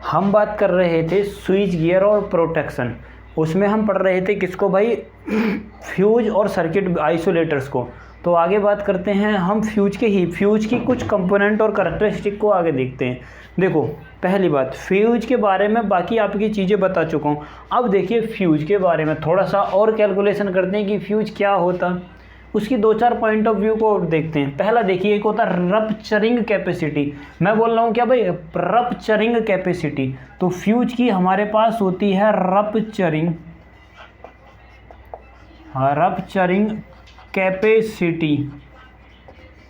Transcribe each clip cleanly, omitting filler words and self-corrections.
हम बात कर रहे थे स्विच गियर और प्रोटेक्शन, उसमें हम पढ़ रहे थे किसको भाई, फ्यूज और सर्किट आइसोलेटर्स को। तो आगे बात करते हैं हम फ्यूज की कुछ कंपोनेंट और करैक्टरिस्टिक को आगे देखते हैं। देखो पहली बात, फ्यूज के बारे में बाकी आपकी चीज़ें बता चुका हूँ। अब देखिए फ्यूज के बारे में थोड़ा सा और कैलकुलेशन करते हैं कि फ्यूज क्या होता, उसकी 2-4 पॉइंट ऑफ व्यू को देखते हैं। पहला देखिए, एक होता है रप्चरिंग कैपेसिटी। मैं बोल रहा हूँ क्या भाई, रप्चरिंग कैपेसिटी। तो फ्यूज की हमारे पास होती है रप्चरिंग कैपेसिटी।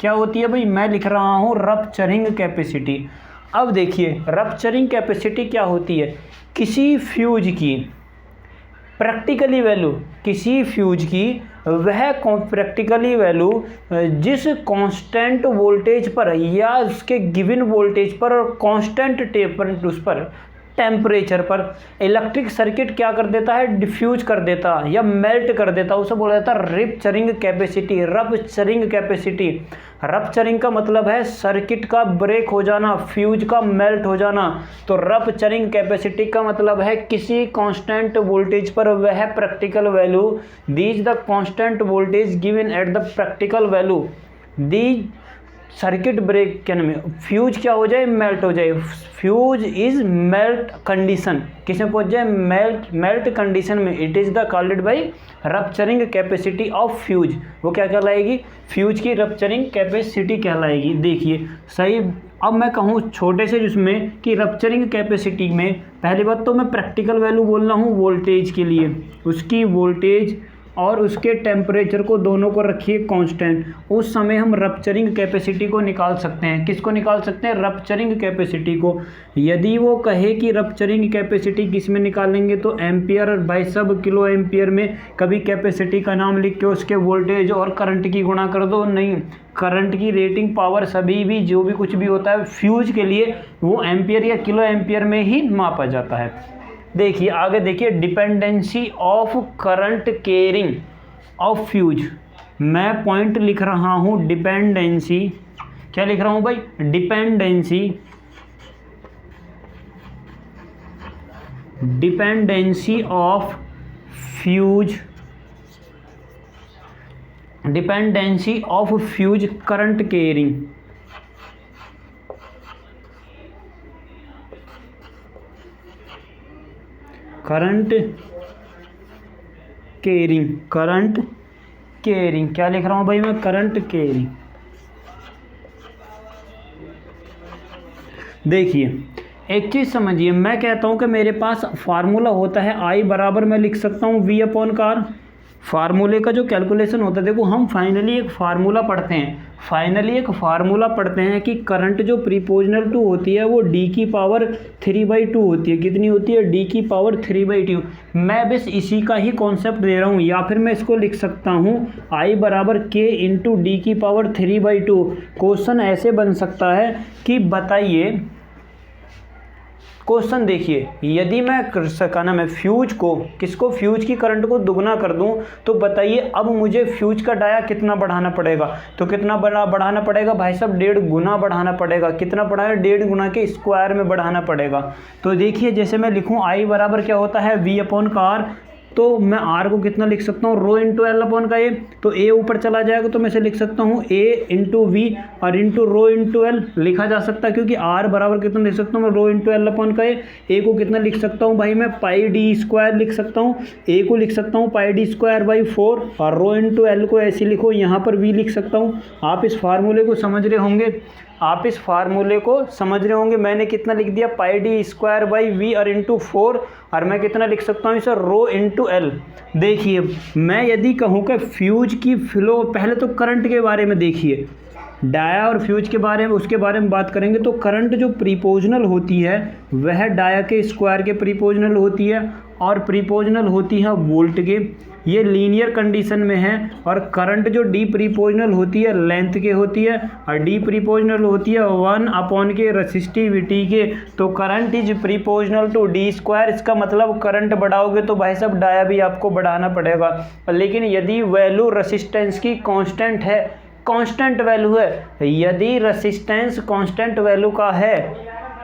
क्या होती है भाई, मैं लिख रहा हूँ रप्चरिंग कैपेसिटी। अब देखिए रप्चरिंग कैपेसिटी क्या होती है, किसी फ्यूज की प्रैक्टिकली वैल्यू, किसी फ्यूज की वह प्रैक्टिकली वैल्यू जिस कांस्टेंट वोल्टेज पर या उसके गिवन वोल्टेज पर और कांस्टेंट उस पर टेम्परेचर पर इलेक्ट्रिक सर्किट क्या कर देता है, डिफ्यूज कर देता या मेल्ट कर देता, उसे बोला जाता है rupturing capacity. Rupturing capacity, rupturing का मतलब है सर्किट का ब्रेक हो जाना, फ्यूज का मेल्ट हो जाना। तो रप्चरिंग कैपेसिटी का मतलब है किसी कांस्टेंट वोल्टेज पर वह practical value, these the constant voltage given at the practical value, the circuit break क्या नाम है, फ्यूज क्या हो जाए, मेल्ट हो जाए। फ्यूज इज मेल्ट कंडीशन, किस में पहुंच जाए, मेल्ट कंडीशन में। It is the called by rupturing capacity of fuse. वो क्या कहलाएगी, फ्यूज की रप्चरिंग कैपेसिटी कहलाएगी। देखिए सही। अब मैं कहूँ छोटे से जिसमें कि रप्चरिंग कैपेसिटी में पहली बात तो मैं प्रैक्टिकल वैल्यू बोल रहा हूँ वोल्टेज के लिए, उसकी वोल्टेज और उसके टेम्परेचर को दोनों को रखिए कांस्टेंट। उस समय हम रप्चरिंग कैपेसिटी को निकाल सकते हैं। किसको निकाल सकते हैं, रप्चरिंग कैपेसिटी को। यदि वो कहे कि रप्चरिंग कैपेसिटी किस में निकालेंगे तो एम्पियर बाई सब किलो एम्पियर में कभी कैपेसिटी का नाम लिख के उसके वोल्टेज और करंट की गुणा कर दो, नहीं। करंट की रेटिंग पावर सभी भी जो भी कुछ भी होता है फ्यूज के लिए वो एम्पियर या किलो एम्पियर में ही मापा जाता है। देखिए आगे देखिए, dependency of current carrying of fuse. मैं पॉइंट लिख रहा हूँ डिपेंडेंसी, क्या लिख रहा हूँ भाई, dependency of fuse, dependency of fuse current carrying. Current carrying क्या लिख रहा हूँ भाई मैं, करंट कैरिंग। देखिए एक चीज़ समझिए, मैं कहता हूँ कि मेरे पास फार्मूला होता है I बराबर मैं लिख सकता हूँ V अपॉन कार। फार्मूले का जो कैलकुलेशन होता है, देखो हम फाइनली एक फार्मूला पढ़ते हैं कि करंट जो प्रीपोजनल टू होती है वो D की पावर 3/2 होती है। कितनी होती है, D की पावर 3/2। मैं बस इसी का ही कॉन्सेप्ट दे रहा हूँ, या फिर मैं इसको लिख सकता हूँ I बराबर K इंटू D की पावर 3/2। क्वेश्चन ऐसे बन सकता है कि बताइए, क्वेश्चन देखिए, यदि मैं क्या नाम है फ्यूज को, किसको, फ्यूज की करंट को दुगना कर दूं तो बताइए अब मुझे फ्यूज का डाया कितना बढ़ाना पड़ेगा। तो कितना बढ़ाना पड़ेगा भाई साहब, 1.5 गुना बढ़ाना पड़ेगा। कितना बढ़ाना, 1.5 गुना के स्क्वायर में बढ़ाना पड़ेगा। तो देखिए जैसे मैं लिखूं I बराबर क्या होता है V अपॉन कार, तो मैं R को कितना लिख सकता हूँ, रो इंटू एल अपॉन का A। तो A ऊपर चला जाएगा तो मैं इसे लिख सकता हूँ A इंटू वी और इंटू रो इंटू एल लिखा जा सकता है, क्योंकि R बराबर कितना लिख सकता हूँ मैं, रो इंटू एल अपॉन का A को कितना लिख सकता हूँ भाई मैं, पाई डी स्क्वायर लिख सकता हूँ। A को लिख सकता हूँ पाई डी स्क्वायर बाई 4 और रो इंटू एल को ऐसे लिखो, यहाँ पर V लिख सकता हूँ। आप इस फार्मूले को समझ रहे होंगे, मैंने कितना लिख दिया, पाई डी स्क्वायर बाई वी और इंटू 4 और मैं कितना लिख सकता हूँ इसे, रो इंटू एल। देखिए मैं यदि कहूँ कि फ्यूज की फ्लो, पहले तो करंट के बारे में देखिए, डाया और फ्यूज के बारे में, उसके बारे में बात करेंगे। तो करंट जो प्रीपोजनल होती है वह डाया के स्क्वायर के प्रीपोजनल होती है और प्रीपोजनल होती है वोल्ट के, ये लीनियर कंडीशन में है। और करंट जो डी प्रीपोजनल होती है लेंथ के होती है और डी प्रीपोजनल होती है 1 अपॉन के रेसिस्टिविटी के। तो current is proportional to D square, इसका मतलब करंट बढ़ाओगे तो भाई साहब डाया भी आपको बढ़ाना पड़ेगा। लेकिन यदि वैल्यू रेसिस्टेंस की कांस्टेंट है, कांस्टेंट वैल्यू है, यदि रेसिस्टेंस कांस्टेंट वैल्यू का है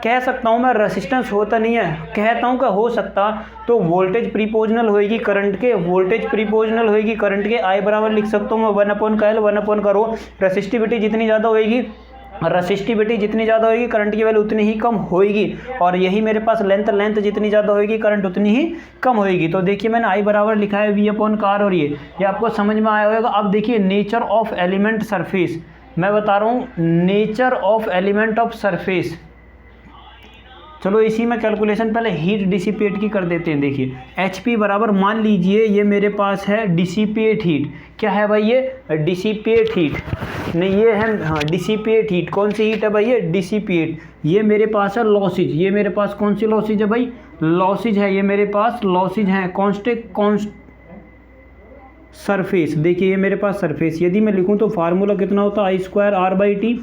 कह सकता हूँ मैं रेसिस्टेंस होता नहीं है, कहता हूँ कि हो सकता तो वोल्टेज प्रीपोजनल होएगी करंट के, वोल्टेज प्रीपोजनल होएगी करंट के। आई बराबर लिख सकता हूँ मैं 1/L 1/ρ। रेसिस्टिविटी जितनी ज़्यादा होएगी, रेसिस्टिविटी जितनी ज़्यादा होगी करंट की वैल्यू उतनी ही कम होएगी, और यही मेरे पास लेंथ जितनी ज़्यादा होएगी करंट उतनी ही कम होएगी। तो देखिए मैंने आई बराबर लिखा है V/R, और ये आपको समझ में आया होगा। अब देखिए नेचर ऑफ एलिमेंट सरफेस, मैं बता रहा हूँ nature of element of surface. चलो इसी में कैलकुलेशन पहले हीट डिसिपेट की कर देते हैं। देखिए HP बराबर, मान लीजिए ये मेरे पास है डिसिपेट हीट। क्या है भाई ये डिसिपेट हीट, नहीं ये है हाँ डिसिपेट हीट। कौन सी हीट है भाई ये डिसिपेट। ये मेरे पास है लॉसेज, ये मेरे पास कौन सी लॉसेज है भाई लॉसेज है, ये मेरे पास लॉसेज है कॉन्स्ट सरफेस। देखिए ये मेरे पास सरफेस, यदि मैं लिखूं तो फार्मूला कितना होता है I²R/T,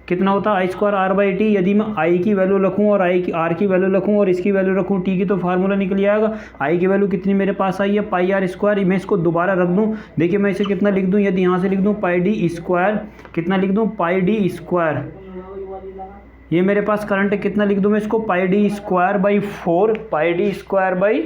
कितना होता है I²R/T। यदि मैं I की वैल्यू रखूं और R की वैल्यू रखूं और इसकी वैल्यू रखूं T की, तो फार्मूला निकल आएगा। I की वैल्यू कितनी मेरे पास आई है πr²। मैं इसको दोबारा रख दूं, देखिए मैं इसे कितना लिख दूं, यदि यहाँ से लिख दूं πd², कितना लिख दूं πd²। ये मेरे पास करंट कितना लिख दूं मैं इसको πd²/4, πd²/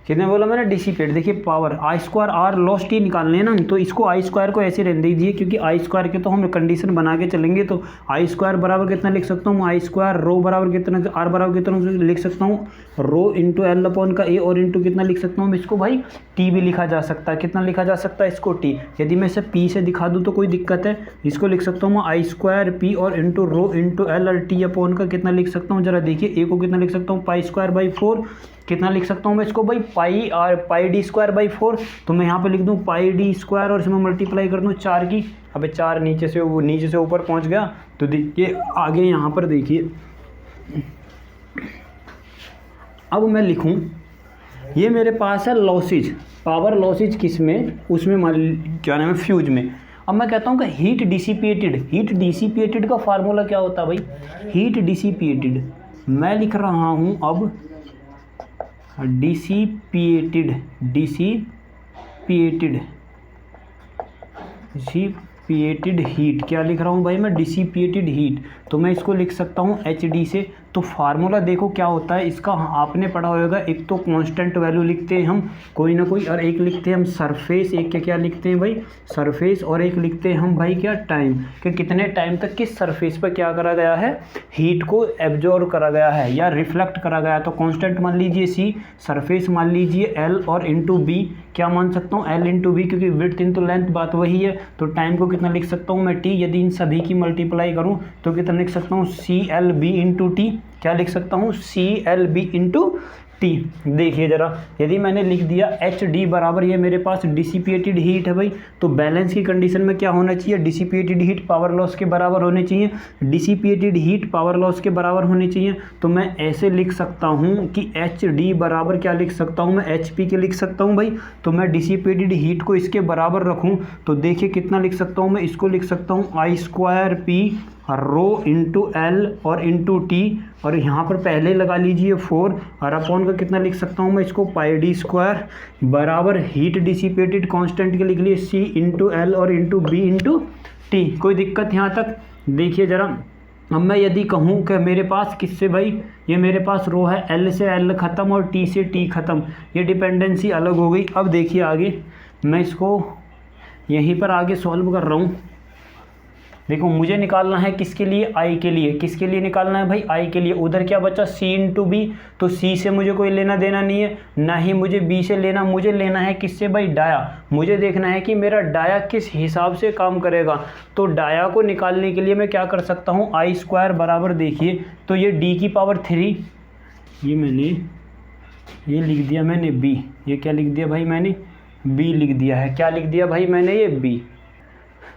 कितने बोला मैंने डिसिपेट। देखिए पावर I²R लॉस T निकालने हैं ना, तो इसको I² को ऐसे रहने दीजिए, क्योंकि I² के तो हम कंडीशन बना के चलेंगे। तो I² बराबर कितना लिख सकता हूँ I² रो बराबर कितना, R बराबर कितना लिख सकता हूँ रो इंटू L/A, और इंटू कितना लिख सकता हूँ मैं इसको भाई T भी लिखा जा सकता है। कितना लिखा जा सकता है इसको T। यदि मैं इसे P से दिखा दूँ तो कोई दिक्कत है, इसको लिख सकता हूँ मैं I²P और इंटू रो इंटू L और T/का कितना लिख सकता हूँ जरा देखिए। A को कितना लिख सकता हूँ π²/4, कितना लिख सकता हूँ मैं इसको भाई πd²/4। तो मैं यहाँ पे लिख दूँ πd² और इसमें मल्टीप्लाई कर दूँ 4 की। अबे 4 नीचे से ऊपर पहुँच गया। तो देखिए आगे यहाँ पर देखिए, अब मैं लिखूँ ये मेरे पास है लॉसेज, पावर लॉसेज किस में, उसमें क्या नाम है फ्यूज में। अब मैं कहता हूँ कि हीट डिसिपेटेड का फार्मूला क्या होता है भाई हीट डिसिपेटेड। मैं लिख रहा हूँ अब डिसिपेटेड हीट। क्या लिख रहा हूँ भाई मैं डिसिपेटेड हीट। तो मैं इसको लिख सकता हूँ HD से। तो फार्मूला देखो क्या होता है इसका, आपने पढ़ा होगा। एक तो कांस्टेंट वैल्यू लिखते हैं हम कोई ना कोई, और एक लिखते हैं हम सरफेस, एक क्या लिखते हैं भाई सरफेस, और एक लिखते हैं हम भाई क्या टाइम, कि कितने टाइम तक किस सरफेस पर क्या करा गया है हीट को एब्जॉर्ब करा गया है या रिफ्लेक्ट करा गया है। तो कांस्टेंट मान लीजिए C, सरफेस मान लीजिए L, और इंटू B क्या मान सकता हूँ L इंटू B, क्योंकि विड्थ इंटू लेंथ बात वही है। तो टाइम को कितना लिख सकता हूँ मैं T। यदि इन सभी की मल्टीप्लाई करूँ तो कितना लिख सकता हूँ CLB इंटू T। क्या लिख सकता हूँ CLB इंटू T। देखिए जरा, यदि मैंने लिख दिया HD बराबर, ये मेरे पास डिसिपेटेड हीट है भाई। तो बैलेंस की कंडीशन में क्या होना चाहिए, डिसिपेटेड हीट पावर लॉस के बराबर होने चाहिए, डिसिपेटेड हीट पावर लॉस के बराबर होनी चाहिए। तो मैं ऐसे लिख सकता हूँ कि HD बराबर क्या लिख सकता हूँ मैं HP के लिख सकता हूँ भाई। तो मैं डिसिपेटेड हीट को इसके बराबर रखूँ तो देखिए कितना लिख सकता हूँ मैं, इसको लिख सकता हूँ I²P रो इंटू L और इंटू T, और यहाँ पर पहले लगा लीजिए 4, और अपॉन का कितना लिख सकता हूँ मैं इसको πd² बराबर हीट डिसिपेटेड कांस्टेंट के लिख लिए C इंटू L और इंटू B इंटू T। कोई दिक्कत यहाँ तक। देखिए ज़रा, अब मैं यदि कहूँ कि मेरे पास किससे भाई, ये मेरे पास रो है L से L ख़त्म और T से T ख़त्म, ये डिपेंडेंसी अलग हो गई। अब देखिए आगे मैं इसको यहीं पर आगे सॉल्व कर रहा हूँ। देखो मुझे निकालना है किसके लिए, I के लिए। किसके लिए निकालना है भाई I के लिए। उधर क्या बचा C इंटू B, तो C से मुझे कोई लेना देना नहीं है, ना ही मुझे B से लेना, मुझे लेना है किससे भाई डाया। मुझे देखना है कि मेरा डाया किस हिसाब से काम करेगा। तो डाया को निकालने के लिए मैं क्या कर सकता हूँ I² बराबर, देखिए तो ये D⁻3, ये मैंने ये लिख दिया मैंने B, ये क्या लिख दिया भाई मैंने B लिख दिया है। क्या लिख दिया भाई मैंने ये B।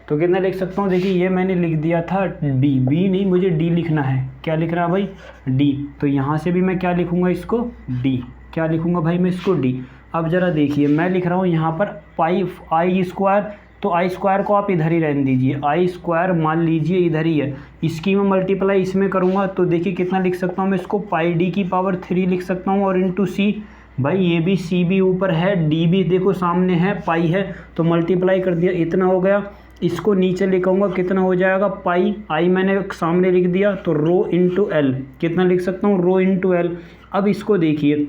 तो कितना लिख सकता हूँ, देखिए ये मैंने लिख दिया था B नहीं, मुझे D लिखना है। क्या लिख रहा है भाई D। तो यहाँ से भी मैं क्या लिखूँगा इसको D। क्या लिखूँगा भाई मैं इसको D। अब ज़रा देखिए मैं लिख रहा हूँ यहाँ पर I², तो I² को आप इधर ही रहने दीजिए, I² मान लीजिए इधर ही है, इसकी मैं मल्टीप्लाई इसमें करूँगा तो देखिए कितना लिख सकता हूँ मैं इसको πd⁻3 लिख सकता हूँ, और इंटू C। भाई ये भी C भी ऊपर है, D भी देखो सामने है, पाई है, तो मल्टीप्लाई कर दिया इतना हो गया। इसको नीचे लिखूंगा कितना हो जाएगा पाई, आई मैंने सामने लिख दिया तो रो इंटू एल, कितना लिख सकता हूँ रो इंटू एल। अब इसको देखिए,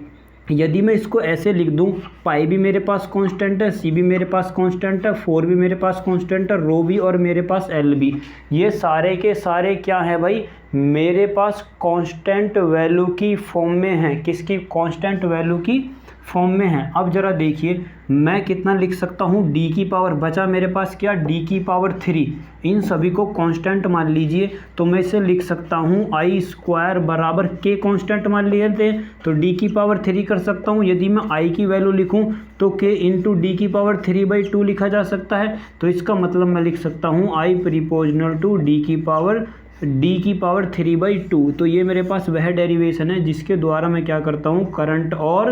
यदि मैं इसको ऐसे लिख दूं, पाई भी मेरे पास कांस्टेंट है, सी भी मेरे पास कांस्टेंट है, 4 भी मेरे पास कांस्टेंट है, रो भी और मेरे पास एल भी, ये सारे के सारे क्या है भाई, मेरे पास कांस्टेंट वैल्यू की फॉर्म में है। किसकी, कांस्टेंट वैल्यू की फॉर्म में है। अब जरा देखिए मैं कितना लिख सकता हूँ, डी की पावर बचा मेरे पास क्या, डी की पावर 3, इन सभी को कांस्टेंट मान लीजिए तो मैं इसे लिख सकता हूँ आई स्क्वायर बराबर के कांस्टेंट मान लिए थे तो डी की पावर 3 कर सकता हूँ। यदि मैं आई की वैल्यू लिखूँ तो के इंटू डी की पावर 3/2 लिखा जा सकता है। तो इसका मतलब मैं लिख सकता हूँ आई प्रीपोर्शनल टू डी की पावर 3/2। तो ये मेरे पास वह डेरिवेशन है जिसके द्वारा मैं क्या करता हूँ, करंट और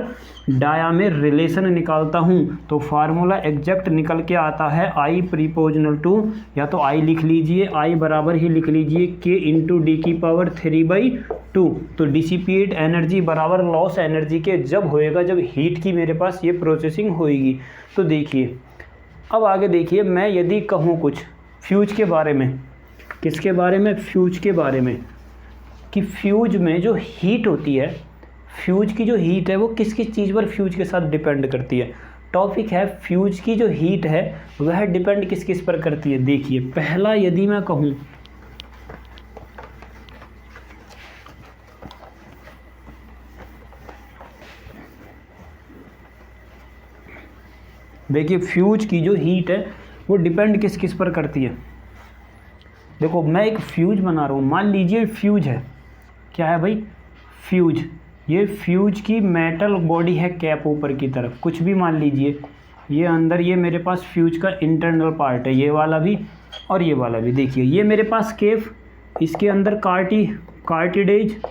डाया में रिलेशन निकालता हूँ। तो फार्मूला एग्जैक्ट निकल के आता है आई प्रीपोर्शनल टू, या तो आई लिख लीजिए, आई बराबर ही लिख लीजिए के इंटू डी की पावर 3/2। तो डिसिपिएट एनर्जी बराबर लॉस एनर्जी के जब होएगा, जब हीट की मेरे पास ये प्रोसेसिंग होएगी। तो देखिए अब आगे देखिए, मैं यदि कहूँ कुछ फ्यूज के बारे में, किसके बारे में, फ्यूज के बारे में, कि फ्यूज में जो हीट होती है, फ्यूज की जो हीट है वो किस किस चीज़ पर फ्यूज के साथ डिपेंड करती है। टॉपिक है फ्यूज की जो हीट है वह डिपेंड किस किस पर करती है। देखिए पहला यदि मैं कहूँ, देखिए फ्यूज की जो हीट है वो डिपेंड किस किस पर करती है। देखो मैं एक फ्यूज बना रहा हूँ, मान लीजिए फ्यूज है, क्या है भाई, फ्यूज, ये फ्यूज की मेटल बॉडी है कैप ऊपर की तरफ, कुछ भी मान लीजिए, ये अंदर ये मेरे पास फ्यूज का इंटरनल पार्ट है, ये वाला भी और ये वाला भी। देखिए ये मेरे पास केफ, इसके अंदर कार्टिलेज,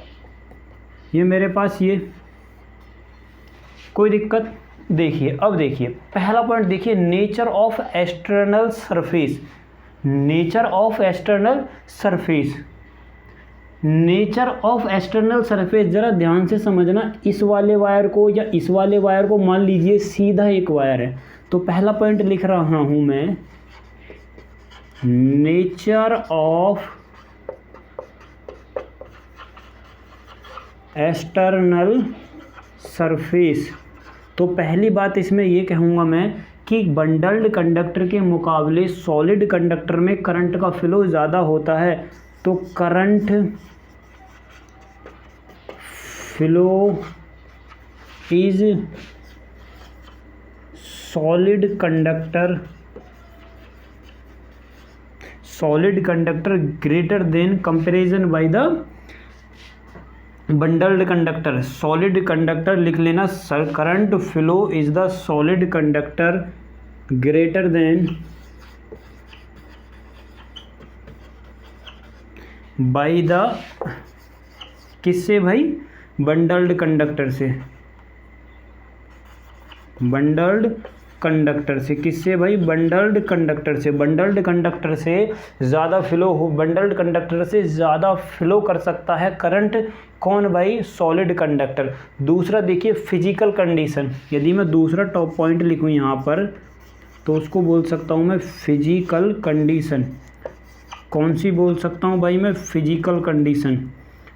ये मेरे पास ये, कोई दिक्कत। देखिए अब देखिए पहला पॉइंट देखिए, nature of external surface, nature of external surface, nature of external surface जरा ध्यान से समझना। इस वाले वायर को या इस वाले वायर को मान लीजिए सीधा एक वायर है, तो पहला पॉइंट लिख रहा हूं मैं, नेचर ऑफ एक्सटर्नल सरफेस। तो पहली बात इसमें ये कहूँगा मैं कि बंडल्ड कंडक्टर के मुकाबले सॉलिड कंडक्टर में करंट का फ्लो ज़्यादा होता है। तो current flow is solid conductor greater than comparison by the bundled conductor. Solid conductor लिख लेना, current flow is the solid conductor greater than by the, किससे भाई, बंडल्ड कंडक्टर से, बंडल्ड कंडक्टर से, किससे भाई, बंडल्ड कंडक्टर से। बंडल्ड कंडक्टर से ज़्यादा फ्लो हो, बंडल्ड कंडक्टर से ज़्यादा फ्लो कर सकता है करंट, कौन भाई, सॉलिड कंडक्टर। दूसरा देखिए फिजिकल कंडीशन, यदि मैं दूसरा टॉप पॉइंट लिखूँ यहाँ पर तो उसको बोल सकता हूँ मैं फिजिकल कंडीशन। कौन सी बोल सकता हूँ भाई मैं, फिजिकल कंडीशन।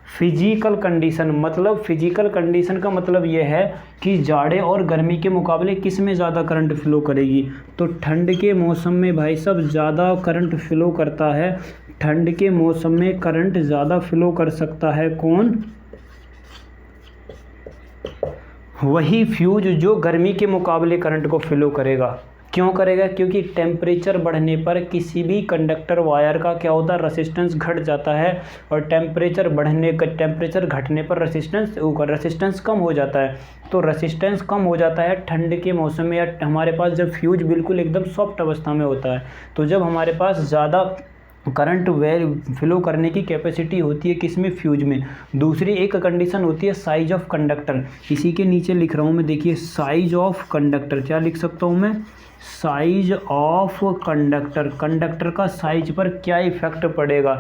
फिजिकल कंडीशन मतलब, फिजिकल कंडीशन का मतलब ये है कि जाड़े और गर्मी के मुकाबले किस में ज़्यादा करंट फ्लो करेगी। तो ठंड के मौसम में भाई सब ज़्यादा करंट फ्लो करता है, ठंड के मौसम में करंट ज़्यादा फ्लो कर सकता है कौन, वही फ्यूज जो गर्मी के मुकाबले करंट को फ्लो करेगा। क्यों करेगा, क्योंकि टेम्परेचर बढ़ने पर किसी भी कंडक्टर वायर का क्या होता है, रेसिस्टेंस घट जाता है, और टेम्परेचर घटने पर रेसिस्टेंस कम हो जाता है। तो रेसिस्टेंस कम हो जाता है ठंड के मौसम में, या हमारे पास जब फ्यूज बिल्कुल एकदम सॉफ्ट अवस्था में होता है, तो जब हमारे पास ज़्यादा करंट फ्लो करने की कैपेसिटी होती है किसमें, फ्यूज में। दूसरी एक कंडीशन होती है साइज ऑफ कंडक्टर, इसी के नीचे लिख रहा हूँ मैं, देखिए साइज ऑफ कंडक्टर, क्या लिख सकता हूँ मैं, साइज ऑफ कंडक्टर, कंडक्टर का साइज पर क्या इफेक्ट पड़ेगा।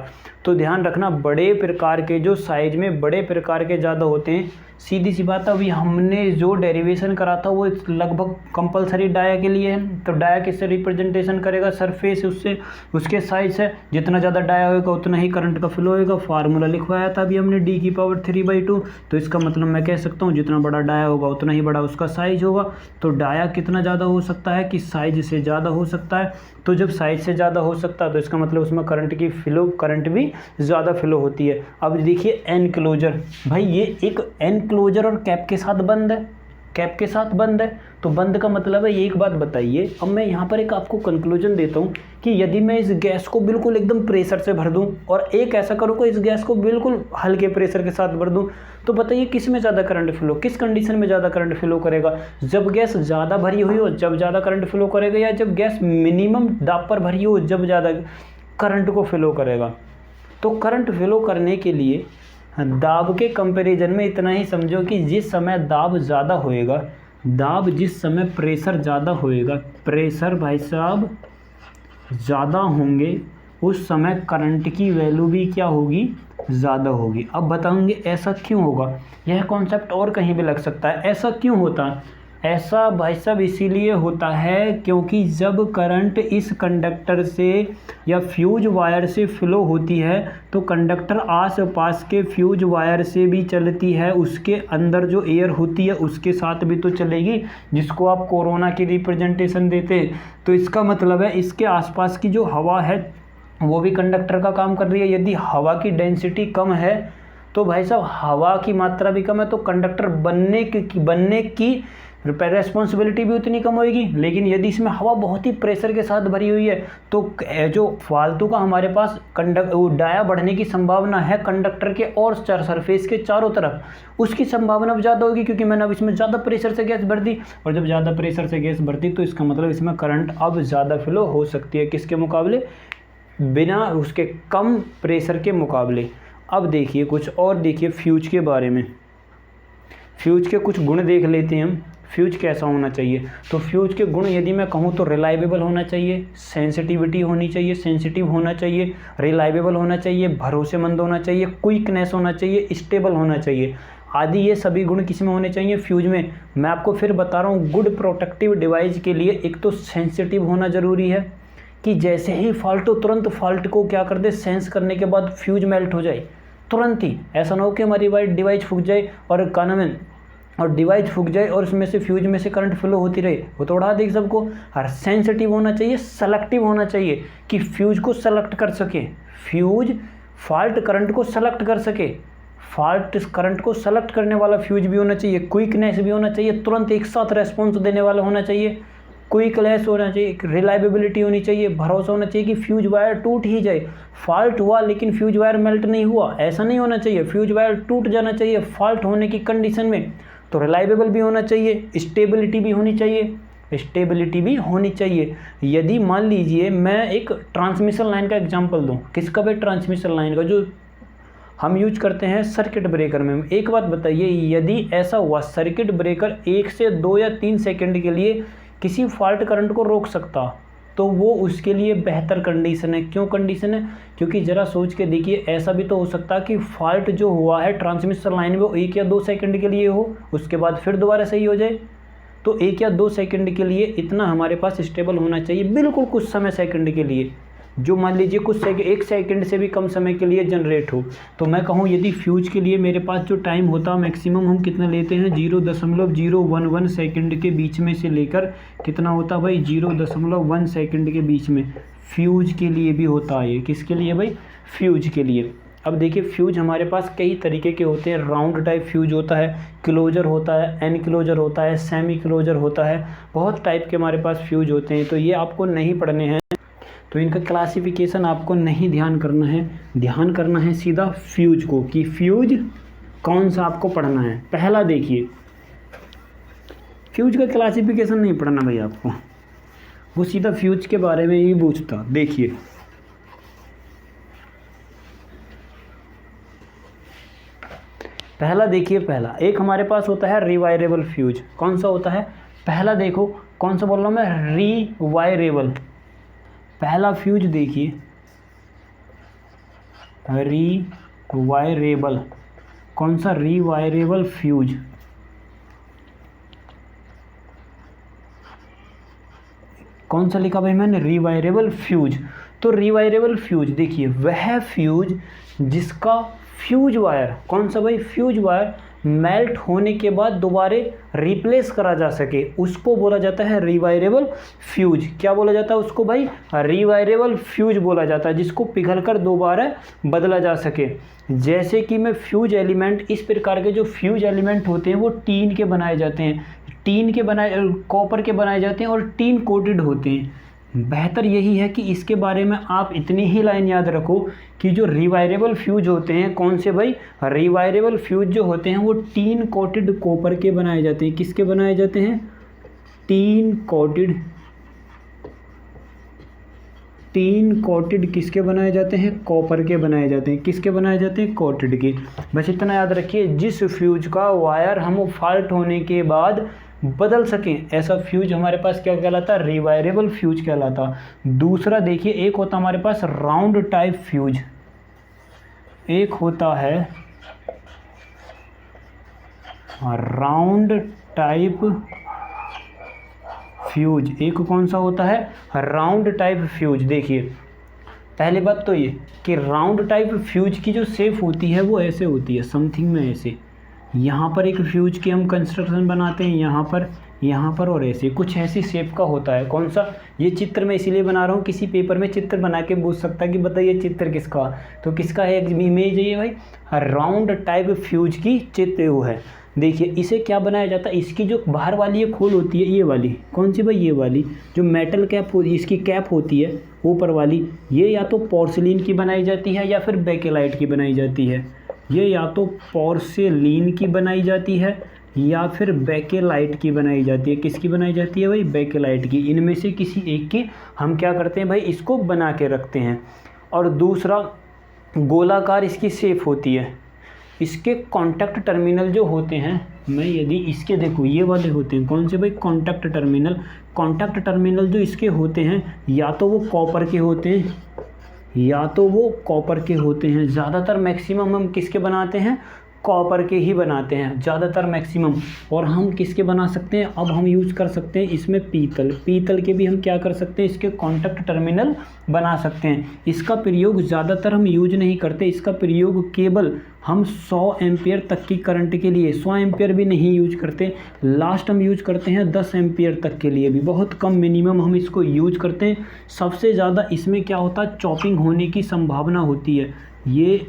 तो ध्यान रखना बड़े प्रकार के जो साइज में बड़े प्रकार के ज़्यादा होते हैं, सीधी सी बात है। अभी हमने जो डेरिवेशन करा था वो लगभग कंपलसरी डाया के लिए है। तो डाया किससे रिप्रेजेंटेशन करेगा? सरफेस उससे, उसके साइज से। जितना ज़्यादा डाया होगा उतना ही करंट का फ्लो होगा। फार्मूला लिखवाया था अभी हमने D⁻3/2। तो इसका मतलब मैं कह सकता हूँ जितना बड़ा डाया होगा उतना ही बड़ा उसका साइज होगा। तो डाया कितना ज़्यादा हो सकता है कि साइज से ज़्यादा हो सकता है। तो जब साइज से ज़्यादा हो सकता है तो इसका मतलब उसमें करंट भी ज़्यादा फ्लो होती है। अब देखिए एनक्लोजर, भाई ये एक एनक्लोजर और कैप के साथ बंद है, कैप के साथ बंद है। तो बंद का मतलब है, ये एक बात बताइए। अब मैं यहाँ पर एक आपको कंक्लूजन देता हूँ कि यदि मैं इस गैस को बिल्कुल एकदम प्रेशर से भर दूँ और एक ऐसा करूँ कि इस गैस को बिल्कुल हल्के प्रेशर के साथ भर दूँ, तो बताइए किस में ज़्यादा करंट फ्लो, किस कंडीशन में ज़्यादा करंट फ्लो करेगा? जब गैस ज़्यादा भरी हुई हो जब ज़्यादा करंट फ्लो करेगा, या जब गैस मिनिमम दाब पर भरी हो जब ज़्यादा करंट को फ्लो करेगा? तो करंट फ्लो करने के लिए दाब के कंपैरिजन में इतना ही समझो कि जिस समय दाब ज़्यादा होएगा, दाब जिस समय प्रेशर ज़्यादा होएगा, प्रेशर भाई साहब ज़्यादा होंगे, उस समय करंट की वैल्यू भी क्या होगी? ज़्यादा होगी। अब बताऊंगे ऐसा क्यों होगा। यह कॉन्सेप्ट और कहीं भी लग सकता है। ऐसा क्यों होता है? ऐसा भाई साहब इसीलिए होता है क्योंकि जब करंट इस कंडक्टर से या फ्यूज वायर से फ्लो होती है तो कंडक्टर आस पास के फ्यूज वायर से भी चलती है, उसके अंदर जो एयर होती है उसके साथ भी तो चलेगी, जिसको आप कोरोना की रिप्रेजेंटेशन देते हैं। तो इसका मतलब है इसके आसपास की जो हवा है वो भी कंडक्टर का काम कर रही है। यदि हवा की डेंसिटी कम है तो भाई साहब हवा की मात्रा भी कम है, तो कंडक्टर बनने की रेस्पॉन्सिबिलिटी भी उतनी कम होगी। लेकिन यदि इसमें हवा बहुत ही प्रेशर के साथ भरी हुई है तो जो फालतू का हमारे पास डाया बढ़ने की संभावना है कंडक्टर के और सरफेस के चारों तरफ, उसकी संभावना भी ज़्यादा होगी, क्योंकि मैंने अब इसमें ज़्यादा प्रेशर से गैस भर दी। और जब ज़्यादा प्रेशर से गैस भरती तो इसका मतलब इसमें करंट अब ज़्यादा फ्लो हो सकती है, किसके मुकाबले? बिना उसके कम प्रेशर के मुकाबले। अब देखिए कुछ और, देखिए फ्यूज के बारे में, फ्यूज के कुछ गुण देख लेते हैं हम। फ्यूज कैसा होना चाहिए? तो फ्यूज के गुण यदि मैं कहूँ तो रिलायबल होना चाहिए, सेंसिटिविटी होनी चाहिए, सेंसिटिव होना चाहिए, रिलायबल होना चाहिए, भरोसेमंद होना चाहिए, क्विकनेस होना चाहिए, स्टेबल होना चाहिए आदि। ये सभी गुण किस में होने चाहिए? फ्यूज में। मैं आपको फिर बता रहा हूँ, गुड प्रोटेक्टिव डिवाइस के लिए एक तो सेंसिटिव होना ज़रूरी है कि जैसे ही फॉल्ट हो तुरंत फॉल्ट को क्या कर दे, सेंस करने के बाद फ्यूज मेल्ट हो जाए तुरंत ही। ऐसा ना हो कि हमारी डिवाइस फूक जाए और कानून और डिवाइस फूक जाए और उसमें से फ्यूज में से करंट फ्लो होती रहे, वो तो उड़ा देगी सबको। हर सेंसिटिव होना चाहिए, सेलेक्टिव होना चाहिए कि फ्यूज को सेलेक्ट कर सके, फ्यूज फॉल्ट करंट को सेलेक्ट कर सके, फॉल्ट करंट को सेलेक्ट करने वाला फ्यूज भी होना चाहिए, क्विकनेस भी होना चाहिए, तुरंत एक साथ रेस्पॉन्स देने वाला होना चाहिए, क्विकनेस होना चाहिए, रिलायबिलिटी होनी चाहिए, भरोसा होना चाहिए कि फ्यूज वायर टूट ही जाए। फॉल्ट हुआ लेकिन फ्यूज वायर मेल्ट नहीं हुआ, ऐसा नहीं होना चाहिए। फ्यूज वायर टूट जाना चाहिए फॉल्ट होने की कंडीशन में। तो रिलायबल भी होना चाहिए, स्टेबिलिटी भी होनी चाहिए, स्टेबिलिटी भी होनी चाहिए। यदि मान लीजिए मैं एक ट्रांसमिशन लाइन का एग्जांपल दूं, किसका भाई? ट्रांसमिशन लाइन का, जो हम यूज करते हैं सर्किट ब्रेकर में। एक बात बताइए, यदि ऐसा हुआ सर्किट ब्रेकर 1 से 2 या 3 सेकंड के लिए किसी फॉल्ट करंट को रोक सकता, तो वो उसके लिए बेहतर कंडीशन है। क्यों कंडीशन है? क्योंकि ज़रा सोच के देखिए, ऐसा भी तो हो सकता है कि फॉल्ट जो हुआ है ट्रांसमिशन लाइन में वो 1 या 2 सेकंड के लिए हो, उसके बाद फिर दोबारा सही हो जाए। तो 1 या 2 सेकंड के लिए इतना हमारे पास स्टेबल होना चाहिए, बिल्कुल कुछ समय सेकंड के लिए, जो मान लीजिए कुछ 1 सेकंड से भी कम समय के लिए जनरेट हो। तो मैं कहूँ यदि फ्यूज के लिए मेरे पास जो टाइम होता है मैक्सिमम हम कितना लेते हैं, 0.011 सेकंड के बीच में से लेकर कितना होता है भाई, 0.1 सेकंड के बीच में। फ्यूज के लिए भी होता है ये, किसके लिए भाई? फ्यूज के लिए। अब देखिए फ्यूज हमारे पास कई तरीके के होते हैं। राउंड टाइप फ्यूज होता है, क्लोजर होता है, एनक्लोजर होता है, सेमी क्लोजर होता है, बहुत टाइप के हमारे पास फ्यूज होते हैं। तो ये आपको नहीं पढ़ने हैं, तो इनका क्लासिफिकेशन आपको नहीं ध्यान करना है, ध्यान करना है सीधा फ्यूज को कि फ्यूज कौन सा आपको पढ़ना है। पहला देखिए, फ्यूज का क्लासिफिकेशन नहीं पढ़ना भाई आपको, वो सीधा फ्यूज के बारे में ही पूछता। देखिए पहला, देखिए पहला एक हमारे पास होता है रिवायरेबल फ्यूज। कौन सा होता है? पहला देखो कौन सा बोल रहा हूँ मैं, रिवायरेबल। पहला फ्यूज देखिए, रिवायरेबल, कौन सा? Rewirable fuse. कौन सा लिखा भाई मैंने? Rewirable fuse. तो रिवायरेबल फ्यूज देखिए वह फ्यूज जिसका फ्यूज वायर, कौन सा भाई? फ्यूज वायर मेल्ट होने के बाद दोबारे रिप्लेस करा जा सके, उसको बोला जाता है रिवायरेबल फ्यूज। क्या बोला जाता है उसको भाई? रिवायरेबल फ्यूज बोला जाता है, जिसको पिघलकर दोबारा बदला जा सके। जैसे कि मैं फ्यूज एलिमेंट, इस प्रकार के जो फ्यूज एलिमेंट होते हैं वो टीन के बनाए जाते हैं, टीन के बनाए, कॉपर के बनाए जाते हैं और टीन कोटेड होते हैं। बेहतर यही है कि इसके बारे में आप इतनी ही लाइन याद रखो कि जो रिवायरेबल फ्यूज होते हैं, कौन से भाई? रिवायरेबल फ्यूज जो होते हैं वो टीन कोटेड कॉपर के बनाए जाते हैं। किसके बनाए जाते हैं? टीन कोटेड किसके बनाए जाते हैं? कॉपर के बनाए जाते हैं। किसके बनाए जाते हैं? कोटेड के। बस इतना याद रखिए, जिस फ्यूज का वायर हम फॉल्ट होने के बाद बदल सकें, ऐसा फ्यूज हमारे पास क्या कहलाता है? रिवायरेबल फ्यूज कहलाता। दूसरा देखिए, एक होता हमारे पास राउंड टाइप फ्यूज, एक होता है राउंड टाइप फ्यूज, एक कौन सा होता है? Round type fuse. देखिए पहली बात तो ये कि राउंड टाइप फ्यूज की जो शेप होती है वो ऐसे होती है, समथिंग में ऐसे। यहाँ पर एक फ्यूज की हम कंस्ट्रक्शन बनाते हैं, यहाँ पर और ऐसे कुछ ऐसी शेप का होता है। कौन सा? ये चित्र मैं इसीलिए बना रहा हूँ, किसी पेपर में चित्र बना के पूछ सकता है कि बताइए चित्र किसका, तो किसका है? एक इमेज है ये भाई, राउंड टाइप फ्यूज की चित्र वो है। देखिए इसे क्या बनाया जाता है? इसकी जो बाहर वाली ये खोल होती है, ये वाली कौन सी भाई? ये वाली जो मेटल कैप इसकी कैप होती है ऊपर वाली, ये या तो पोर्सिलीन की बनाई जाती है या फिर बेकेलाइट की बनाई जाती है। ये या तो पोर्सिलीन की बनाई जाती है या फिर बेकेलाइट की बनाई जाती है। किसकी बनाई जाती है भाई? बेकेलाइट की। इनमें से किसी एक की हम क्या करते हैं भाई? इसको बना के रखते हैं। और दूसरा गोलाकार इसकी शेप होती है। इसके कॉन्टैक्ट टर्मिनल जो होते हैं, मैं यदि इसके देखो ये वाले होते हैं, कौन से भाई? Contact terminal. कॉन्टैक्ट टर्मिनल जो इसके होते हैं या तो वो कॉपर के होते हैं या तो वो कॉपर के होते हैं। ज़्यादातर मैक्सिमम हम किसके बनाते हैं? कॉपर के ही बनाते हैं ज़्यादातर मैक्सिमम। और हम किसके बना सकते हैं? अब हम यूज़ कर सकते हैं इसमें पीतल के भी हम क्या कर सकते हैं? इसके कॉन्टैक्ट टर्मिनल बना सकते हैं। इसका प्रयोग ज़्यादातर हम यूज नहीं करते, इसका प्रयोग केवल हम 100 एम्पियर तक की करंट के लिए, 100 एम्पियर भी नहीं यूज करते, लास्ट हम यूज करते हैं 10 एम्पियर तक के लिए भी, बहुत कम मिनिमम हम इसको यूज करते हैं। सबसे ज़्यादा इसमें क्या होता है? चॉपिंग होने की संभावना होती है। ये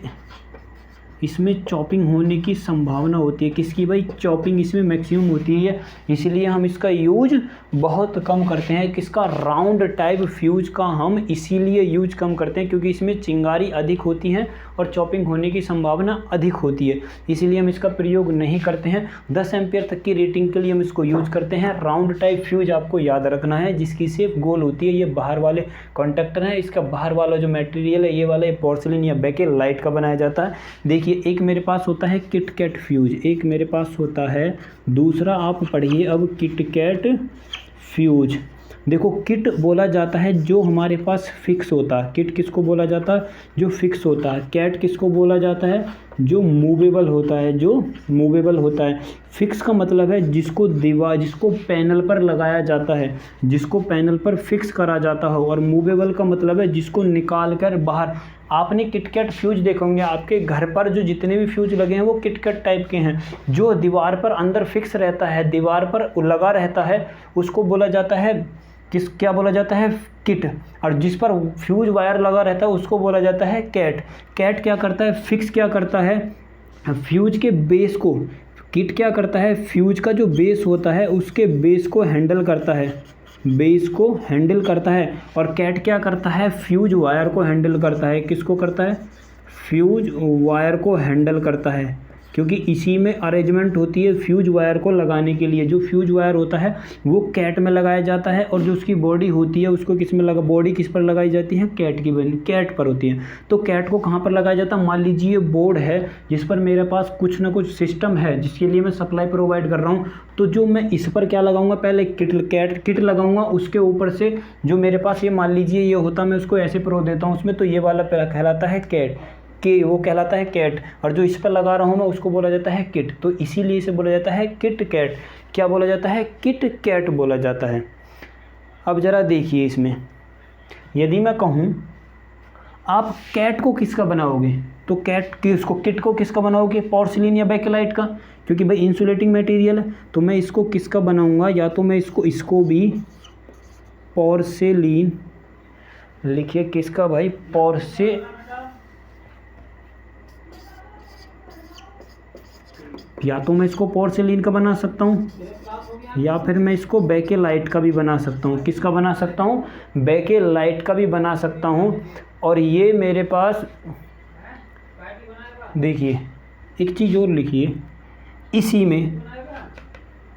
इसमें चॉपिंग होने की संभावना होती है। किसकी भाई? चॉपिंग इसमें मैक्सिमम होती है, इसलिए हम इसका यूज बहुत कम करते हैं। किसका? राउंड टाइप फ्यूज का हम इसीलिए यूज कम करते हैं क्योंकि इसमें चिंगारी अधिक होती है और चॉपिंग होने की संभावना अधिक होती है, इसीलिए हम इसका प्रयोग नहीं करते हैं। 10 एम्पियर तक की रेटिंग के लिए हम इसको यूज करते हैं। राउंड टाइप फ्यूज आपको याद रखना है, जिसकी शेप गोल होती है। ये बाहर वाले कॉन्टैक्टर हैं, इसका बाहर वाला जो मटेरियल है ये वाला पोर्सिलीन या बेकेलाइट का बनाया जाता है। देखिए एक मेरे पास होता है किटकैट फ्यूज, एक मेरे पास होता है दूसरा, आप पढ़िए अब किटकैट फ्यूज। देखो किट बोला जाता है जो हमारे पास फिक्स होता है। किट किसको बोला जाता है? जो फिक्स होता है। कैट किसको बोला जाता है? जो मूवेबल होता है, जो मूवेबल होता है। फिक्स का मतलब है जिसको दीवार, जिसको पैनल पर लगाया जाता है, जिसको पैनल पर फिक्स करा जाता हो। और मूवेबल का मतलब है जिसको निकाल कर बाहर। आपने किटकैट फ्यूज देखे होंगे, आपके घर पर जो जितने भी फ्यूज लगे हैं वो किटकैट टाइप के हैं। जो दीवार पर अंदर फिक्स रहता है, दीवार पर लगा रहता है, उसको बोला जाता है क्या बोला जाता है? किट। और जिस पर फ्यूज वायर लगा रहता है उसको बोला जाता है कैट। कैट क्या करता है? फिक्स क्या करता है? फ्यूज के बेस को। किट क्या करता है? फ्यूज का जो बेस होता है उसके बेस को हैंडल करता है, बेस को हैंडल करता है। और कैट क्या करता है? फ्यूज वायर को हैंडल करता है। किसको करता है? फ्यूज वायर को हैंडल करता है, क्योंकि इसी में अरेंजमेंट होती है फ्यूज वायर को लगाने के लिए। जो फ्यूज वायर होता है वो कैट में लगाया जाता है, और जो उसकी बॉडी होती है उसको किस में बॉडी किस पर लगाई जाती है? कैट की बनी, कैट पर होती है। तो कैट को कहाँ पर लगाया जाता है? मान लीजिए बोर्ड है जिस पर मेरे पास कुछ ना कुछ सिस्टम है जिसके लिए मैं सप्लाई प्रोवाइड कर रहा हूँ, तो जो मैं इस पर क्या लगाऊंगा? पहले किट लगाऊंगा, उसके ऊपर से जो मेरे पास ये मान लीजिए ये होता, मैं उसको ऐसे प्रो देता हूँ उसमें, तो ये वाला कहलाता है कैट। के वो कहलाता है कैट, और जो इस पर लगा रहा हूँ मैं उसको बोला जाता है किट, तो इसीलिए इसे बोला जाता है किट कैट। क्या बोला जाता है? किट कैट बोला जाता है। अब ज़रा देखिए इसमें, यदि मैं कहूँ आप कैट को किसका बनाओगे, तो कैट की उसको किट को किसका बनाओगे? पोर्सिलिन या बेकेलाइट का, क्योंकि भाई इंसुलेटिंग मटेरियल है। तो मैं इसको किसका बनाऊंगा? या तो मैं इसको भी पोर्सिलिन, लिखिए किसका भाई? या तो मैं इसको पोर्सिलिन का बना सकता हूँ, या फिर मैं इसको बेकेलाइट का भी बना सकता हूँ। किसका बना सकता हूँ? बेकेलाइट का भी बना सकता हूँ। और ये मेरे पास देखिए एक चीज़ और लिखिए, इसी में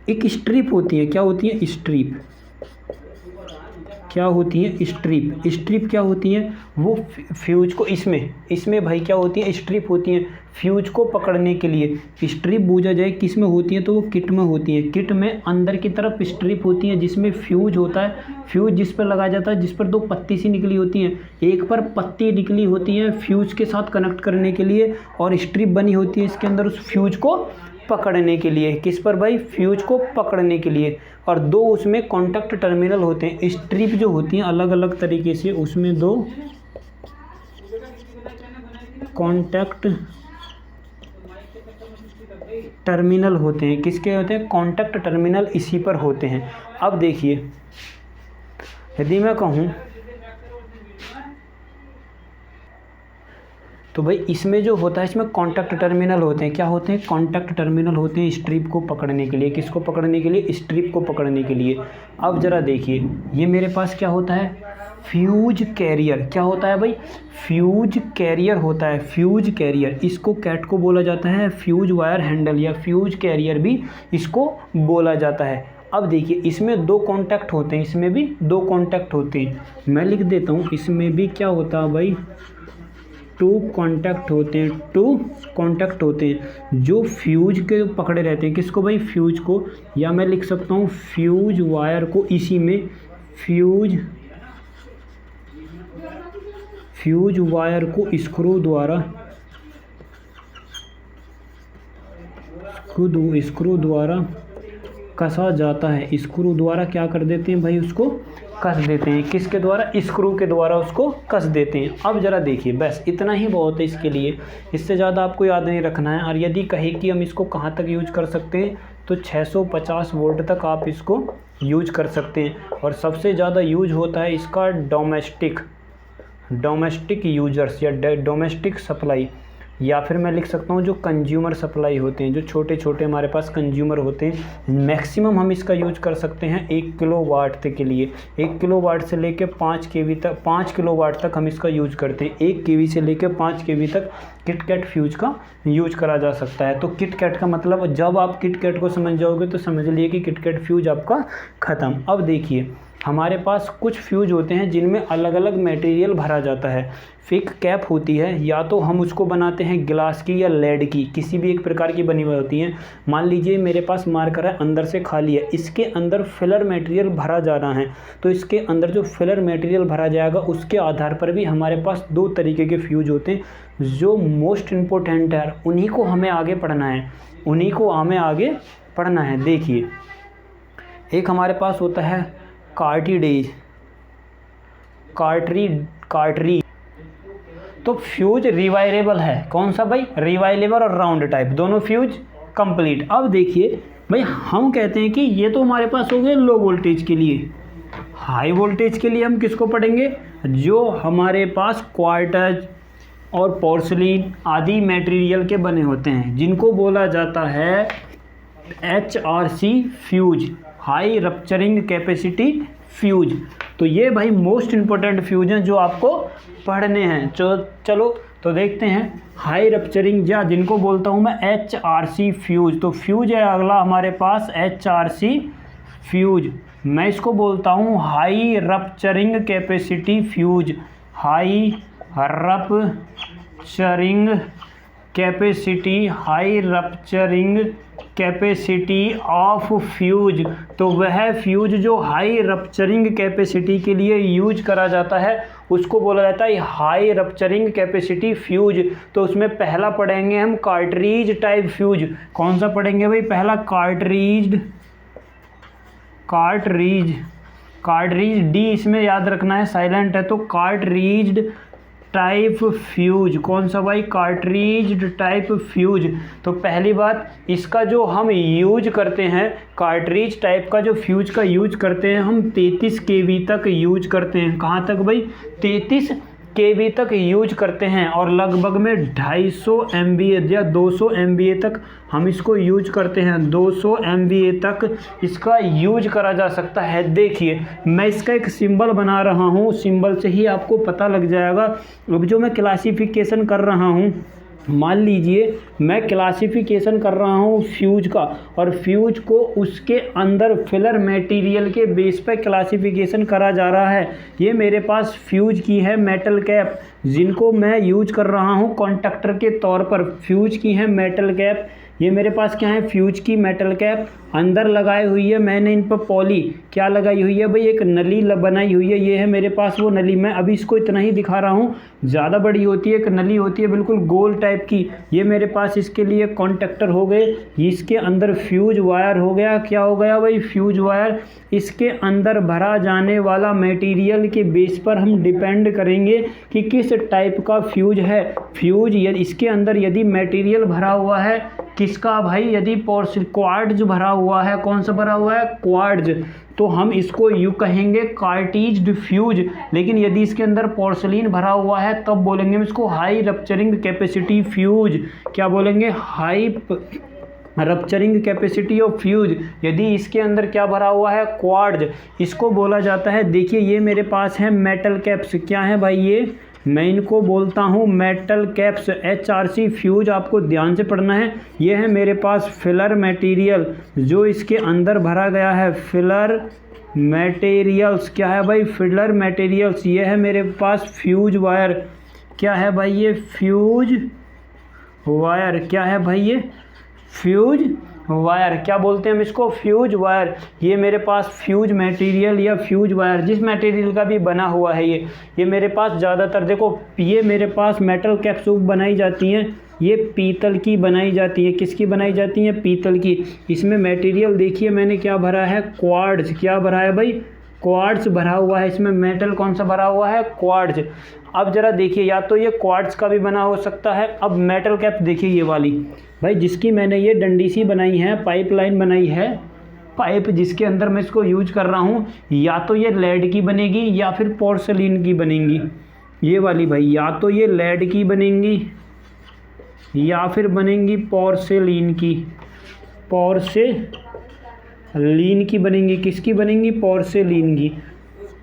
एक स्ट्रिप होती है। क्या होती है? स्ट्रिप। क्या होती है? स्ट्रिप। स्ट्रिप क्या होती है? वो फ्यूज को इसमें भाई क्या होती है? स्ट्रिप होती है फ्यूज को पकड़ने के लिए। स्ट्रिप बूझा जाए किस में होती है? तो वो किट में होती है। किट में अंदर की तरफ स्ट्रिप होती है जिसमें फ्यूज होता है। फ्यूज जिस पर लगाया जाता है, जिस पर दो पत्ती सी निकली होती है, एक पर पत्ती निकली होती है फ्यूज के साथ कनेक्ट करने के लिए, और स्ट्रिप बनी होती है इसके अंदर उस फ्यूज को पकड़ने के लिए। किस पर भाई? फ्यूज को पकड़ने के लिए। और दो उसमें कॉन्टैक्ट टर्मिनल होते हैं। स्ट्रिप जो होती हैं अलग अलग तरीके से, उसमें दो कॉन्टैक्ट टर्मिनल होते हैं। किसके होते हैं? कॉन्टैक्ट टर्मिनल इसी पर होते हैं। अब देखिए, यदि मैं कहूँ तो भाई इसमें जो होता है, इसमें कॉन्टैक्ट टर्मिनल होते हैं। क्या होते हैं? कॉन्टैक्ट टर्मिनल होते हैं स्ट्रिप को पकड़ने के लिए। किसको पकड़ने के लिए? स्ट्रिप को पकड़ने के लिए। अब ज़रा देखिए, ये मेरे पास क्या होता है? Fuse carrier. क्या होता है भाई? फ्यूज कैरियर होता है। फ्यूज कैरियर, इसको कैट को बोला जाता है। फ्यूज वायर हैंडल या फ्यूज कैरियर भी इसको बोला जाता है। अब देखिए, इसमें दो कॉन्टैक्ट होते हैं, इसमें भी दो कॉन्टैक्ट होते हैं। मैं लिख देता हूँ, इसमें भी क्या होता है भाई? टू कॉन्टैक्ट होते हैं। टू कॉन्टैक्ट होते हैं जो फ्यूज के पकड़े रहते हैं। किसको भाई? फ्यूज को। या मैं लिख सकता हूँ फ्यूज वायर को, इसी में फ्यूज वायर को स्क्रू द्वारा कसा जाता है। स्क्रू द्वारा क्या कर देते हैं भाई? उसको कस देते हैं। किसके द्वारा? स्क्रू के द्वारा उसको कस देते हैं। अब ज़रा देखिए, बस इतना ही बहुत है इसके लिए, इससे ज़्यादा आपको याद नहीं रखना है। और यदि कहे कि हम इसको कहाँ तक यूज कर सकते हैं, तो 650 वोल्ट तक आप इसको यूज कर सकते हैं। और सबसे ज़्यादा यूज होता है इसका डोमेस्टिक यूजर्स या डोमेस्टिक सप्लाई, या फिर मैं लिख सकता हूँ जो कंज्यूमर सप्लाई होते हैं, जो छोटे छोटे हमारे पास कंज्यूमर होते हैं। मैक्सिमम हम इसका यूज कर सकते हैं 1 किलोवाट के लिए। 1 किलोवाट से लेकर 5 kV तक, 5 किलोवाट तक हम इसका यूज करते हैं। 1 kV से लेकर 5 kV तक किटकैट फ्यूज का यूज करा जा सकता है। तो किटकैट का मतलब, जब आप किटकैट को समझ जाओगे तो समझ लिए कि किटकैट फ्यूज आपका ख़त्म। अब देखिए, हमारे पास कुछ फ्यूज होते हैं जिनमें अलग अलग मटेरियल भरा जाता है। फिक कैप होती है, या तो हम उसको बनाते हैं ग्लास की या लेड की, किसी भी एक प्रकार की बनी हुई होती हैं। मान लीजिए मेरे पास मार्कर है, अंदर से खाली है, इसके अंदर फिलर मटेरियल भरा जाना है, तो इसके अंदर जो फिलर मटेरियल भरा जाएगा उसके आधार पर भी हमारे पास दो तरीके के फ्यूज होते हैं जो मोस्ट इम्पोर्टेंट है। उन्हीं को हमें आगे पढ़ना है। देखिए, एक हमारे पास होता है कार्ट्रिज, तो फ्यूज रिवाइलेबल है। कौन सा भाई? रिवाइलेबल और राउंड टाइप, दोनों फ्यूज कंप्लीट। अब देखिए भाई, हम कहते हैं कि ये तो हमारे पास हो गए लो वोल्टेज के लिए। हाई वोल्टेज के लिए हम किसको पढ़ेंगे? जो हमारे पास क्वार्टज और पोर्सिलिन आदि मटेरियल के बने होते हैं, जिनको बोला जाता है HRC fuse, high rupturing capacity fuse. तो ये भाई मोस्ट इम्पोर्टेंट फ्यूज हैं जो आपको पढ़ने हैं। चलो तो देखते हैं। हाई रप्चरिंग, या जिनको बोलता हूँ मैं HRC फ्यूज, तो फ्यूज है अगला हमारे पास HRC फ्यूज। मैं इसको बोलता हूँ high rupturing capacity fuse, high rupturing capacity of fuse. तो वह फ्यूज जो हाई रप्चरिंग कैपेसिटी के लिए यूज करा जाता है उसको बोला जाता है हाई रप्चरिंग कैपेसिटी फ्यूज। तो उसमें पहला पढ़ेंगे हम कार्ट्रीज टाइप फ्यूज। कौन सा पढ़ेंगे भाई? पहला कार्ट्रीज डी इसमें याद रखना है, साइलेंट है। तो कार्ट्रीज्ड टाइप फ्यूज। कौन सा भाई? कार्ट्रीज्ड टाइप फ्यूज। तो पहली बात, इसका जो हम यूज करते हैं, कार्ट्रीज टाइप का जो फ्यूज का यूज करते हैं हम 33 kV तक यूज करते हैं। कहाँ तक भाई? 33 kV तक यूज करते हैं। और लगभग में 250 MVA या 200 MVA तक हम इसको यूज करते हैं। 200 MVA तक इसका यूज करा जा सकता है। देखिए मैं इसका एक सिंबल बना रहा हूँ, सिंबल से ही आपको पता लग जाएगा। अब जो मैं क्लासिफिकेशन कर रहा हूँ, मान लीजिए मैं क्लासिफिकेशन कर रहा हूँ फ्यूज का, और फ्यूज को उसके अंदर फिलर मटेरियल के बेस पर क्लासिफिकेशन करा जा रहा है। ये मेरे पास फ्यूज की है मेटल कैप, जिनको मैं यूज कर रहा हूँ कॉन्टैक्टर के तौर पर। फ्यूज की है मेटल कैप, ये मेरे पास क्या है? फ्यूज की मेटल कैप अंदर लगाई हुई है मैंने। इन पर पॉली क्या लगाई हुई है भाई? एक नली बनाई हुई है। ये है मेरे पास वो नली। मैं अभी इसको इतना ही दिखा रहा हूँ, ज़्यादा बड़ी होती है। एक नली होती है बिल्कुल गोल टाइप की। ये मेरे पास इसके लिए कॉन्टैक्टर हो गए। इसके अंदर फ्यूज वायर हो गया। क्या हो गया भाई? Fuse wire. इसके अंदर भरा जाने वाला मटेरियल के बेस पर हम डिपेंड करेंगे कि किस टाइप का फ्यूज है। फ्यूज इसके अंदर यदि मटेरियल भरा हुआ है किसका भाई? यदि क्वार्ट्ज भरा हुआ है। कौन सा भरा हुआ है? क्वार्ट्ज। तो हम इसको यूँ कहेंगे कार्ट्रीज्ड फ्यूज। लेकिन यदि इसके अंदर पोर्सिलीन भरा हुआ है तब बोलेंगे हम इसको हाई रप्चरिंग कैपेसिटी फ्यूज। क्या बोलेंगे? High rupturing capacity of fuse. यदि इसके अंदर क्या भरा हुआ है? क्वार्ट्ज, इसको बोला जाता है। देखिए ये मेरे पास है मेटल कैप्स। क्या है भाई? ये मैं इनको बोलता हूँ मेटल कैप्स, HRC फ्यूज। आपको ध्यान से पढ़ना है। ये है मेरे पास फिलर मटेरियल जो इसके अंदर भरा गया है। फिलर मटेरियल्स क्या है भाई? Filler materials. ये है मेरे पास फ्यूज वायर। क्या है भाई? ये फ्यूज वायर। क्या है भाई? ये फ्यूज वायर। क्या बोलते हैं हम इसको? Fuse wire. ये मेरे पास फ्यूज मटेरियल या फ्यूज वायर जिस मटेरियल का भी बना हुआ है ये मेरे पास ज़्यादातर, देखो ये मेरे पास मेटल कैप्सूल बनाई जाती हैं, ये पीतल की बनाई जाती है। किसकी बनाई जाती है? पीतल की। इसमें मटेरियल देखिए मैंने क्या भरा है? क्वार्ट्ज। क्या भरा है भाई? क्वार्ट्ज भरा हुआ है। इसमें मेटल कौन सा भरा हुआ है? क्वार्ट्ज। अब जरा देखिए, या तो ये क्वार्ट्ज का भी बना हो सकता है। अब मेटल कैप देखिए ये वाली भाई, जिसकी मैंने ये डंडी सी बनाई है, पाइपलाइन बनाई है, पाइप जिसके अंदर मैं इसको यूज कर रहा हूँ, या तो ये लेड की बनेगी या फिर पोर्सिलीन की बनेगी। ये वाली भाई या तो ये लेड की बनेंगी या फिर बनेंगी पोर्सिलीन की। पोर्सिलीन की बनेंगी। किसकी बनेंगी? पोर्सिलीन की।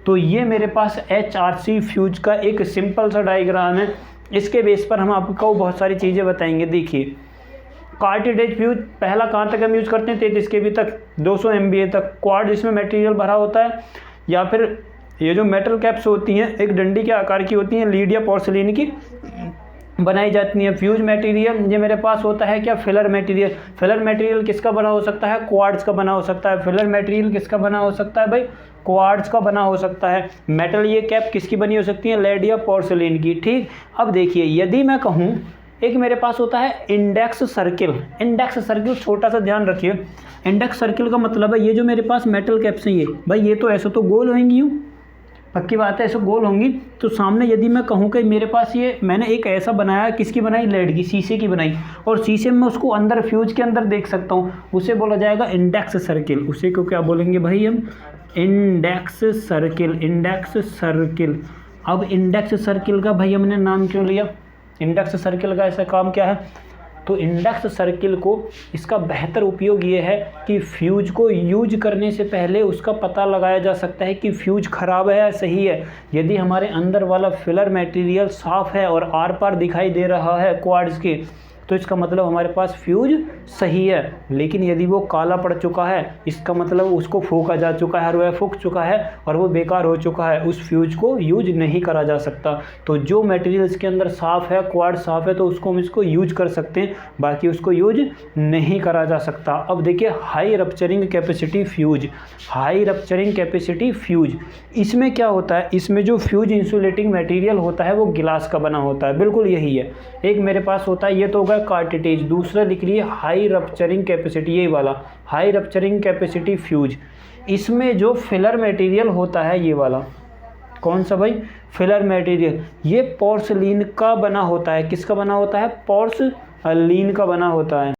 तो ये मेरे पास HRC फ्यूज का एक सिंपल सा डायग्राम है। इसके बेस पर हम आपको बहुत सारी चीज़ें बताएंगे। देखिए कार्ट्रीज फ्यूज पहला कहाँ तक हम यूज़ करते हैं? 33 kV तक, 200 MVA तक। क्वार्ट्ज इसमें मटेरियल भरा होता है, या फिर ये जो मेटल कैप्स होती हैं एक डंडी के आकार की होती हैं, लीड या पोर्सिलीन की बनाई जाती है। फ्यूज मटेरियल ये मेरे पास होता है क्या? Filler material. फिलर मटेरियल किसका बना हो सकता है? क्वार्ट्ज का बना हो सकता है। फिलर मटेरियल किसका बना हो सकता है भाई? क्वार्ट्ज का बना हो सकता है। मेटल ये कैप किसकी बनी हो सकती है? लेड या पोर्सिलीन की। ठीक। अब देखिए यदि मैं कहूँ, एक मेरे पास होता है इंडेक्स सर्किल। इंडेक्स सर्किल छोटा सा ध्यान रखिए। इंडेक्स सर्किल का मतलब है ये जो मेरे पास मेटल कैप्स हैं, ये भाई ये तो ऐसे तो गोल होंगी, यूँ पक्की बात है, ऐसे गोल होंगी। तो सामने यदि मैं कहूँ कि मेरे पास ये मैंने एक ऐसा बनाया, किसकी बनाई? लेड की, शीशे की बनाई, और शीशे में उसको अंदर फ्यूज के अंदर देख सकता हूँ, उसे बोला जाएगा इंडेक्स सर्किल। उसे को क्या बोलेंगे भाई हम? Index circle. Index circle. अब इंडेक्स सर्किल का भाई हमने नाम क्यों लिया? इंडेक्स सर्किल का ऐसा काम क्या है? तो इंडेक्स सर्किल को इसका बेहतर उपयोग ये है कि फ्यूज को यूज करने से पहले उसका पता लगाया जा सकता है कि फ्यूज खराब है या सही है। यदि हमारे अंदर वाला फिलर मटेरियल साफ़ है और आर पार दिखाई दे रहा है क्वार्ट्ज के, तो तो इसका मतलब हमारे पास फ्यूज सही है। लेकिन यदि वो काला पड़ चुका है, इसका मतलब उसको फूका जा चुका है और वह फूक चुका है और वो बेकार हो चुका है, उस फ्यूज को यूज नहीं करा जा सकता। तो जो मटेरियल इसके अंदर साफ़ है, क्वार्ट्ज साफ़ है, तो उसको हम इसको यूज कर सकते हैं, बाकी उसको यूज नहीं करा जा सकता। अब देखिए high rupturing capacity fuse, high rupturing capacity fuse, इसमें क्या होता है, इसमें जो फ्यूज इंसुलेटिंग मटेरियल होता है वो गिलास का बना होता है, बिल्कुल यही है। एक मेरे पास होता है, ये तो होगा कार्टिटेज, दूसरा लिख लिए हाई रप्चरिंग कैपेसिटी, यही वाला हाई रप्चरिंग कैपेसिटी फ्यूज। इसमें जो फिलर मटेरियल होता है ये वाला, कौन सा भाई, फिलर मटेरियल, ये पोर्सलीन का बना होता है। किसका बना होता है, पोर्सलीन का बना होता है।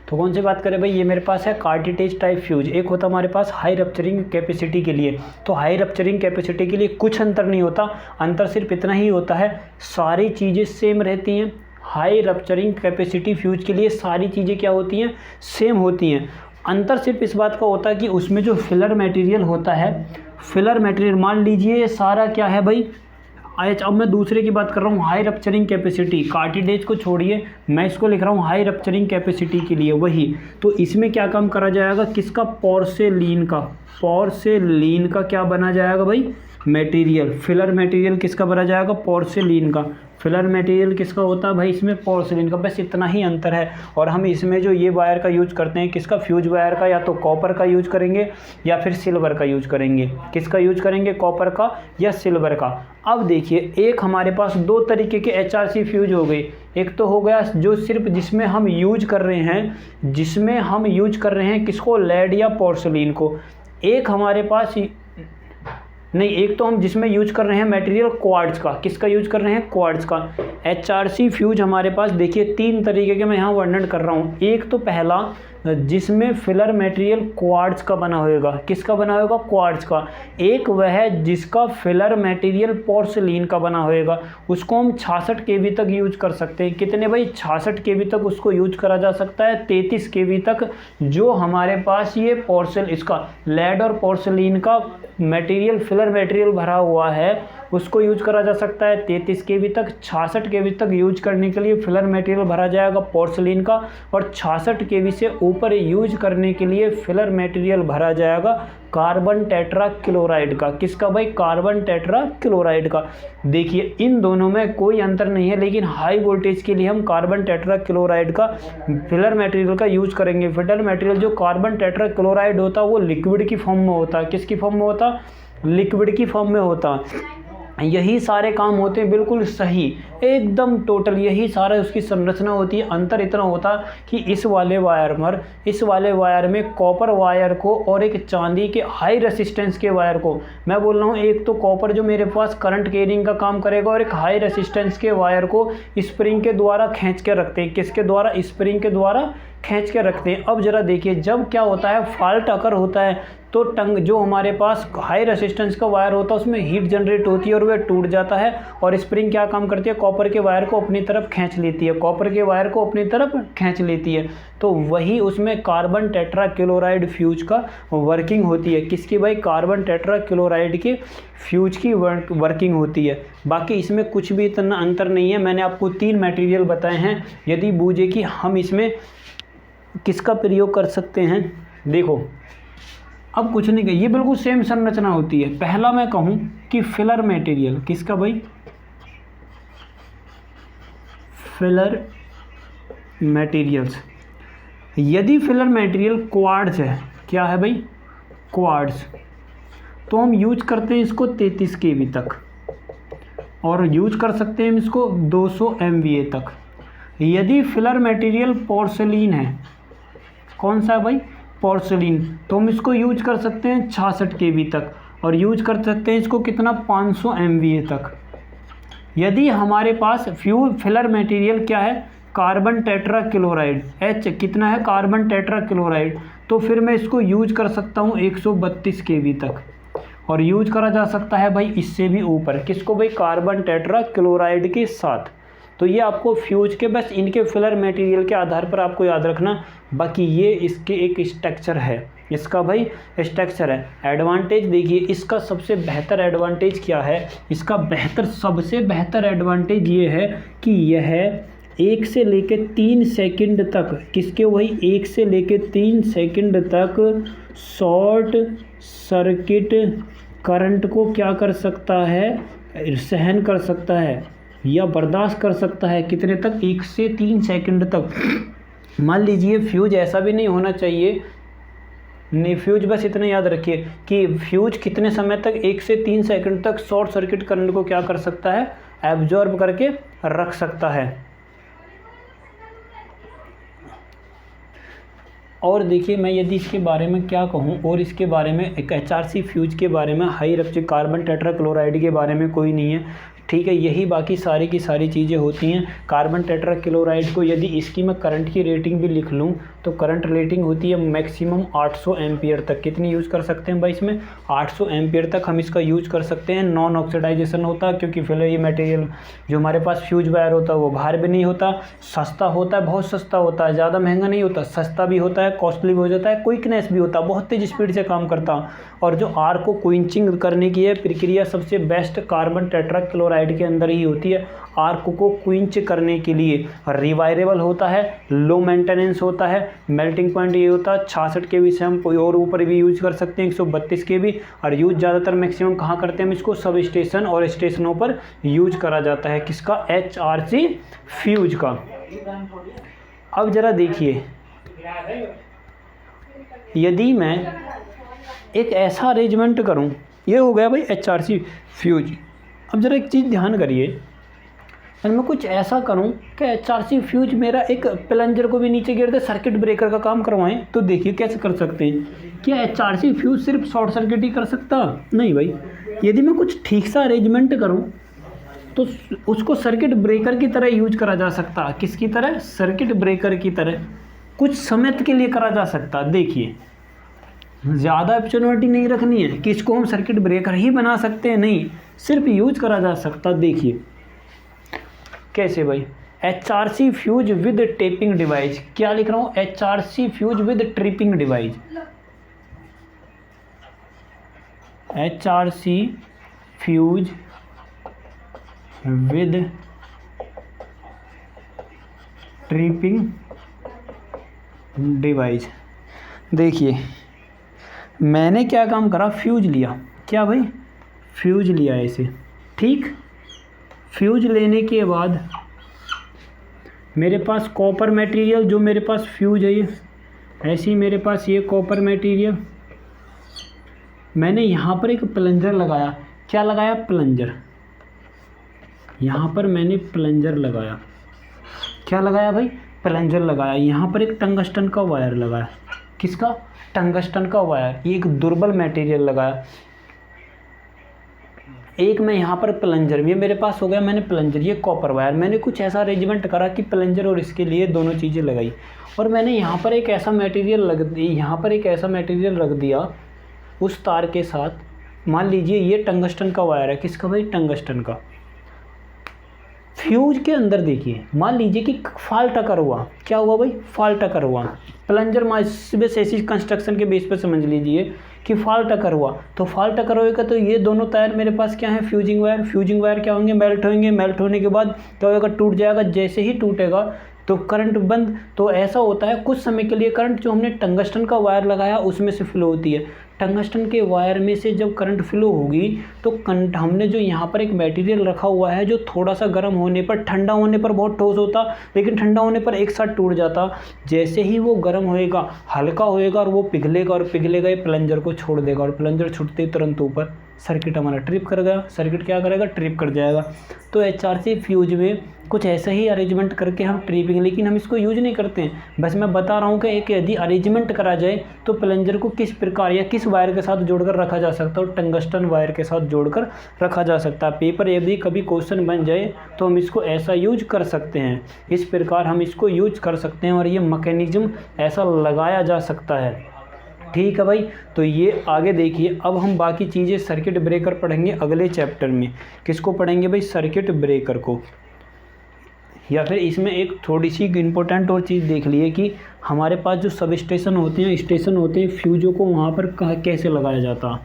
तो कौन सी बात करें भाई, ये मेरे पास है कार्टिटेज टाइप फ्यूज। एक होता हमारे पास हाई रप्चरिंग कैपेसिटी के लिए, तो हाई रप्चरिंग कैपेसिटी के लिए कुछ अंतर नहीं होता, अंतर सिर्फ इतना ही होता है, सारी चीज़ें सेम रहती हैं। हाई रप्चरिंग कैपेसिटी फ्यूज के लिए सारी चीज़ें क्या होती हैं, सेम होती हैं। अंतर सिर्फ इस बात का होता है कि उसमें जो फिलर मटेरियल होता है, फिलर मटेरियल मान लीजिए ये सारा क्या है भाई, अब मैं दूसरे की बात कर रहा हूँ, हाई रप्चरिंग कैपेसिटी, कार्टिलेज को छोड़िए, मैं इसको लिख रहा हूँ हाई रप्चरिंग कैपेसिटी के लिए वही। तो इसमें क्या काम करा जाएगा, किसका, पोर्सेलीन का, पोर्सेलीन का क्या बना जाएगा भाई, मटेरियल, फिलर मटेरियल किसका बना जाएगा, पोर्सेलीन का। फिलर मटेरियल किसका होता है भाई, इसमें पोर्सिलिन का, बस इतना ही अंतर है। और हम इसमें जो ये वायर का यूज करते हैं, किसका, फ्यूज वायर का, या तो कॉपर का यूज करेंगे या फिर सिल्वर का यूज करेंगे। किसका यूज करेंगे, कॉपर का या सिल्वर का। अब देखिए एक हमारे पास दो तरीके के HRC फ्यूज हो गए। एक तो हो गया जो सिर्फ जिसमें हम यूज कर रहे हैं, जिसमें हम यूज कर रहे हैं किसको, लेड या पोर्सिलिन को। एक हमारे पास नहीं, एक तो हम जिसमें यूज कर रहे हैं मटेरियल क्वार्ट्ज का, किसका यूज कर रहे हैं, क्वार्ट्ज का। HRC फ्यूज हमारे पास देखिए तीन तरीके के मैं यहाँ वर्णन कर रहा हूँ। एक तो पहला जिसमें फिलर मटेरियल क्वार्ट्ज का बना होगा, किसका बना होगा, क्वार्ट्ज का। एक वह है जिसका फिलर मटेरियल पोर्सिलिन का बना होगा, उसको हम 66 kV तक यूज कर सकते हैं। कितने भाई, 66 kV तक उसको यूज करा जा सकता है, 33 kV तक जो हमारे पास ये इसका लेड और पोर्सिलिन का मटेरियल, फिलर मटेरियल भरा हुआ है, उसको यूज करा जा सकता है 33 kV तक। 66 kV तक यूज करने के लिए फिलर मटेरियल भरा जाएगा पोर्सिलिन का, और 66 kV से ऊपर यूज करने के लिए फिलर मटेरियल भरा जाएगा कार्बन टेट्रा क्लोराइड का। किसका भाई, कार्बन टेट्रा क्लोराइड का। देखिए इन दोनों में कोई अंतर नहीं है, लेकिन हाई वोल्टेज के लिए हम कार्बन टेट्रा क्लोराइड का फिलर मटेरियल का यूज करेंगे। फिलर मटेरियल जो कार्बन टेट्रा क्लोराइड होता है वो लिक्विड की फॉर्म में होता है। किसकी फॉर्म में होता, लिक्विड की फॉर्म में होता है। यही सारे काम होते हैं बिल्कुल सही, एकदम टोटल यही सारा उसकी संरचना होती है। अंतर इतना होता कि इस वाले वायर में कॉपर वायर को और एक चांदी के हाई रेसिस्टेंस के वायर को, मैं बोल रहा हूँ एक तो कॉपर जो मेरे पास करंट कैरिंग का काम करेगा, और एक हाई रेसिस्टेंस के वायर को स्प्रिंग के द्वारा खींच के रखते हैं। किसके द्वारा, स्प्रिंग के द्वारा खींच के रखते हैं। अब जरा देखिए जब क्या होता है, फॉल्ट अकर होता है, तो जो हमारे पास हाई रेसिस्टेंस का वायर होता है उसमें हीट जनरेट होती है और वह टूट जाता है, और स्प्रिंग क्या काम करती है, कॉपर के वायर को अपनी तरफ खींच लेती है, कॉपर के वायर को अपनी तरफ खींच लेती है। तो वही उसमें कार्बन टेट्रा क्लोराइड फ्यूज का वर्किंग होती है। किसकी भाई, कार्बन टेट्रा क्लोराइड के फ्यूज की वर्किंग होती है। बाकी इसमें कुछ भी इतना अंतर नहीं है। मैंने आपको 3 मटेरियल बताए हैं, यदि बूझे कि हम इसमें किसका प्रयोग कर सकते हैं। देखो अब कुछ नहीं, ये बिल्कुल सेम संरचना होती है। पहला मैं कहूँ कि फिलर मटेरियल, किसका भाई, फिलर मटेरियल्स। यदि फिलर मटेरियल क्वार्ट्ज है, क्या है भाई, क्वार्ट्ज, तो हम यूज करते हैं इसको 33 kV तक, और यूज कर सकते हैं इसको 200 MVA तक। यदि फिलर मटेरियल पोर्सिलिन है, कौन सा है भाई, पोर्सिलिन, तो हम इसको यूज कर सकते हैं 66 kV तक, और यूज कर सकते हैं इसको कितना, 500 MVA तक। यदि हमारे पास फिलर मटेरियल क्या है, कार्बन टेट्रा क्लोराइड, H कितना है, कार्बन टेट्रा क्लोराइड, तो फिर मैं इसको यूज कर सकता हूँ 132 kV तक, और यूज करा जा सकता है भाई इससे भी ऊपर। किसको भाई, कार्बन टेट्रा क्लोराइड के साथ। तो ये आपको फ्यूज के बस इनके फिलर मटेरियल के आधार पर आपको याद रखना। बाकी ये इसके एक स्ट्रक्चर है, इसका भाई स्ट्रक्चर है। एडवांटेज देखिए, इसका सबसे बेहतर एडवांटेज क्या है, इसका सबसे बेहतर एडवांटेज ये है कि यह 1 से लेके 3 सेकंड तक, किसके, वही 1 से लेके 3 सेकंड तक शॉर्ट सर्किट करंट को क्या कर सकता है, सहन कर सकता है या बर्दाश्त कर सकता है। कितने तक, 1 से 3 सेकंड तक। मान लीजिए फ्यूज ऐसा भी नहीं होना चाहिए, नहीं फ्यूज बस इतना याद रखिए कि फ्यूज कितने समय तक, 1 से 3 सेकंड तक शॉर्ट सर्किट करंट को क्या कर सकता है, एब्जॉर्ब करके रख सकता है। और देखिए मैं यदि इसके बारे में क्या कहूँ, और इसके बारे में एक HRC फ्यूज के बारे में, हाई रफ्च कार्बन टेट्राक्लोराइड के बारे में कोई नहीं है, ठीक है। यही बाकी सारी की सारी चीज़ें होती हैं। कार्बन टेट्राक्लोराइड को यदि इसकी मैं करंट की रेटिंग भी लिख लूँ तो करंट रेटिंग होती है मैक्सिमम 800 एम्पियर तक। कितनी यूज़ कर सकते हैं भाई इसमें, 800 एम्पियर तक हम इसका यूज़ कर सकते हैं। नॉन ऑक्सीडाइजेशन होता है, क्योंकि फिर ये मटेरियल जो हमारे पास फ्यूज वायर होता है वो बाहर भी नहीं होता, सस्ता होता है, बहुत सस्ता होता है, ज़्यादा महंगा नहीं होता, सस्ता भी होता है, कॉस्टली भी हो जाता है, क्विकनेस भी होता है, बहुत तेज स्पीड से काम करता। और जो आर्क को क्विंचिंग करने की है प्रक्रिया सबसे बेस्ट कार्बन टेट्राक्लोराइड के अंदर ही होती है। आर्क को क्विंच करने के लिए रिवायरेबल होता है, लो मेंटेनेंस होता है, मेल्टिंग पॉइंट ये होता है 66 kV से हम और ऊपर भी यूज़ कर सकते हैं, 132 kV। और यूज़ ज़्यादातर मैक्सिमम कहाँ करते हैं हम इसको, सब स्टेशन और स्टेशनों पर यूज करा जाता है। किसका, HRC फ्यूज का। अब ज़रा देखिए, यदि मैं एक ऐसा अरेंजमेंट करूं, ये हो गया भाई HRC फ्यूज। अब ज़रा एक चीज़ ध्यान करिए, अगर मैं कुछ ऐसा करूं कि HRC फ्यूज मेरा एक प्लंजर को भी नीचे गिर दे, सर्किट ब्रेकर का काम करवाएं, तो देखिए कैसे कर सकते हैं। क्या HRC फ्यूज सिर्फ शॉर्ट सर्किट ही कर सकता, नहीं भाई। यदि मैं कुछ ठीक सा अरेंजमेंट करूं तो उसको सर्किट ब्रेकर की तरह यूज करा जा सकता। किसकी तरह, सर्किट ब्रेकर की तरह कुछ समय के लिए करा जा सकता। देखिए ज़्यादा ऑप्शनलिटी नहीं रखनी है कि इसको हम सर्किट ब्रेकर ही बना सकते हैं, नहीं, सिर्फ यूज करा जा सकता। देखिए कैसे भाई, HRC fuse with taping device. क्या लिख रहा हूँ, HRC fuse with tripping device, HRC fuse with tripping device. देखिए मैंने क्या काम करा, फ्यूज लिया, क्या भाई, फ्यूज लिया ऐसे, ठीक। फ्यूज लेने के बाद मेरे पास कॉपर मटेरियल, जो मेरे पास फ्यूज है ये ऐसे ही मेरे पास ये कॉपर मटेरियल, मैंने यहाँ पर एक प्लंजर लगाया। क्या लगाया, प्लंजर। यहाँ पर मैंने प्लंजर लगाया। क्या लगाया भाई, प्लंजर लगाया। यहाँ पर एक टंगस्टन का वायर लगाया। किसका, टंगस्टन का वायर। ये एक दुर्बल मटेरियल लगाया। एक मैं यहाँ पर प्लंजर, ये मेरे पास हो गया, मैंने प्लंजर, ये कॉपर वायर। मैंने कुछ ऐसा अरेंजमेंट करा कि प्लंजर और इसके लिए दोनों चीज़ें लगाई। और मैंने यहाँ पर एक ऐसा मटेरियल रख दिया उस तार के साथ। मान लीजिए ये टंगस्टन का वायर है। किसका भाई, टंगस्टन का। फ्यूज के अंदर देखिए, मान लीजिए कि फॉल्ट अकर हुआ। क्या हुआ भाई, फॉल्ट अकर हुआ। प्लंजर बस ऐसी कंस्ट्रक्शन के बेस पर समझ लीजिए कि फॉल्ट अकर हुआ। तो फॉल्ट अकर होएगा तो ये दोनों तार मेरे पास क्या है, फ्यूजिंग वायर। फ्यूजिंग वायर क्या होंगे, मेल्ट होंगे। मेल्ट होने के बाद क्या होएगा, टूट जाएगा। जैसे ही टूटेगा तो करंट बंद। तो ऐसा होता है कुछ समय के लिए करंट जो हमने टंगस्टन का वायर लगाया उसमें से फ्लो होती है। टंगस्टन के वायर में से जब करंट फ्लो होगी तो हमने जो यहाँ पर एक मटेरियल रखा हुआ है जो थोड़ा सा गर्म होने पर, ठंडा होने पर बहुत ठोस होता, लेकिन ठंडा होने पर एक साथ टूट जाता। जैसे ही वो गर्म होएगा, हल्का होएगा और वो पिघलेगा, और पिघलेगा ये प्लंजर को छोड़ देगा, और प्लंजर छूटते ही तुरंत ऊपर सर्किट हमारा ट्रिप कर गया। सर्किट क्या करेगा, ट्रिप कर जाएगा। तो HRC फ्यूज में कुछ ऐसा ही अरेंजमेंट करके हम ट्रिपिंग, लेकिन हम इसको यूज नहीं करते हैं। बस मैं बता रहा हूँ कि एक यदि अरेंजमेंट करा जाए तो प्लंजर को किस प्रकार या किस वायर के साथ जोड़कर रखा जा सकता है, और टंगस्टन वायर के साथ जोड़कर रखा जा सकता है। पेपर यदि कभी क्वेश्चन बन जाए तो हम इसको ऐसा यूज कर सकते हैं। इस प्रकार हम इसको यूज कर सकते हैं और ये मैकेनिज्म ऐसा लगाया जा सकता है। ठीक है भाई, तो ये आगे देखिए। अब हम बाकी चीज़ें सर्किट ब्रेकर पढ़ेंगे अगले चैप्टर में। किसको पढ़ेंगे भाई, सर्किट ब्रेकर को। या फिर इसमें एक थोड़ी सी इम्पोर्टेंट और चीज़ देख लिए कि हमारे पास जो सब स्टेशन होते हैं, फ्यूजों को वहाँ पर कैसे लगाया जाता।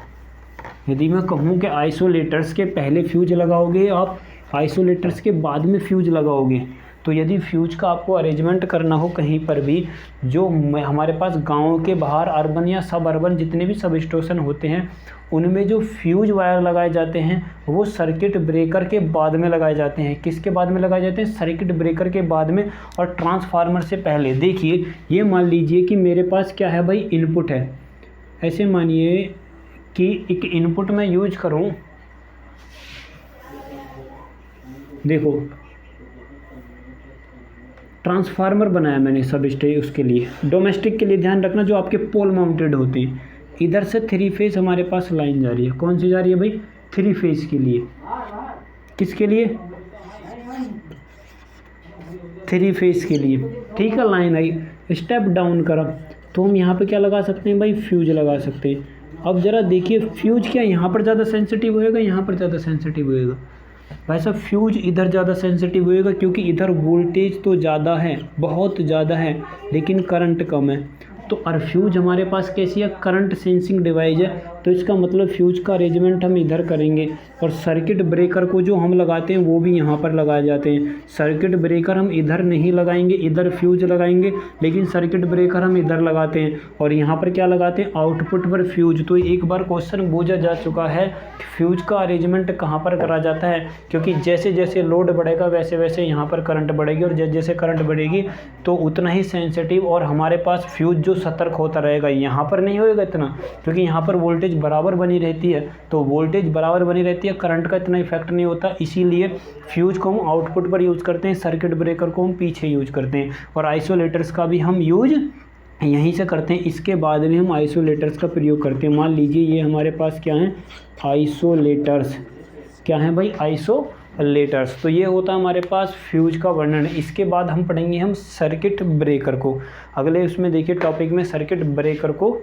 यदि मैं कहूँ कि आइसोलेटर्स के पहले फ्यूज लगाओगे आप, आइसोलेटर्स के बाद में फ्यूज लगाओगे, तो यदि फ्यूज का आपको अरेंजमेंट करना हो कहीं पर भी, जो हमारे पास गाँव के बाहर अर्बन या सब अर्बन जितने भी सब स्टेशन होते हैं उनमें जो फ्यूज वायर लगाए जाते हैं वो सर्किट ब्रेकर के बाद में लगाए जाते हैं। किसके बाद में लगाए जाते हैं? सर्किट ब्रेकर के बाद में और ट्रांसफार्मर से पहले। देखिए ये मान लीजिए कि मेरे पास क्या है भाई, इनपुट है। ऐसे मानिए कि एक इनपुट मैं यूज करूं, देखो ट्रांसफार्मर बनाया मैंने सब उसके लिए, डोमेस्टिक के लिए ध्यान रखना, जो आपके पोल माउंटेड होते हैं। इधर से 3 फेज हमारे पास लाइन जा रही है। कौन सी जा रही है भाई? 3 फेज के लिए। किसके लिए? 3 फेज के लिए। ठीक है, लाइन आई, स्टेप डाउन करा तो हम यहाँ पे क्या लगा सकते हैं भाई? फ्यूज लगा सकते हैं। अब ज़रा देखिए फ्यूज क्या यहाँ पर ज़्यादा सेंसिटिव होएगा, यहाँ पर ज़्यादा सेंसिटिव होएगा? भाई साहब फ्यूज इधर ज़्यादा सेंसिटिव होएगा क्योंकि इधर वोल्टेज तो ज़्यादा है, बहुत ज़्यादा है, लेकिन करंट कम है। तो और फ्यूज हमारे पास कैसी है? करंट सेंसिंग डिवाइस है। तो इसका मतलब फ्यूज का अरेंजमेंट हम इधर करेंगे और सर्किट ब्रेकर को जो हम लगाते हैं वो भी यहाँ पर लगाए जाते हैं। सर्किट ब्रेकर हम इधर नहीं लगाएंगे, इधर फ्यूज लगाएंगे, लेकिन सर्किट ब्रेकर हम इधर लगाते हैं और यहाँ पर क्या लगाते हैं? आउटपुट पर फ्यूज। तो एक बार क्वेश्चन पूछा जा चुका है फ्यूज का अरेंजमेंट कहाँ पर करा जाता है, क्योंकि जैसे जैसे लोड बढ़ेगा वैसे वैसे यहाँ पर करंट बढ़ेगी और जैसे जैसे करंट बढ़ेगी तो उतना ही सेंसिटिव और हमारे पास फ्यूज जो सतर्क होता रहेगा। यहाँ पर नहीं होएगा इतना, क्योंकि यहाँ पर वोल्टेज बराबर बनी रहती है, तो वोल्टेज बराबर बनी रहती है, करंट का इतना इफेक्ट नहीं होता। इसीलिए फ्यूज को हम आउटपुट पर यूज़ करते हैं, सर्किट ब्रेकर को हम पीछे यूज करते हैं और आइसोलेटर्स का भी हम यूज यहीं से करते हैं। इसके बाद में हम आइसोलेटर्स का प्रयोग करते हैं। मान लीजिए ये हमारे पास क्या है? आइसोलेटर्स। क्या है भाई? आइसोलेटर्स। तो ये होता है हमारे पास फ्यूज का वर्णन। इसके बाद हम पढ़ेंगे हम सर्किट ब्रेकर को। अगले उसमें देखिए टॉपिक में सर्किट ब्रेकर को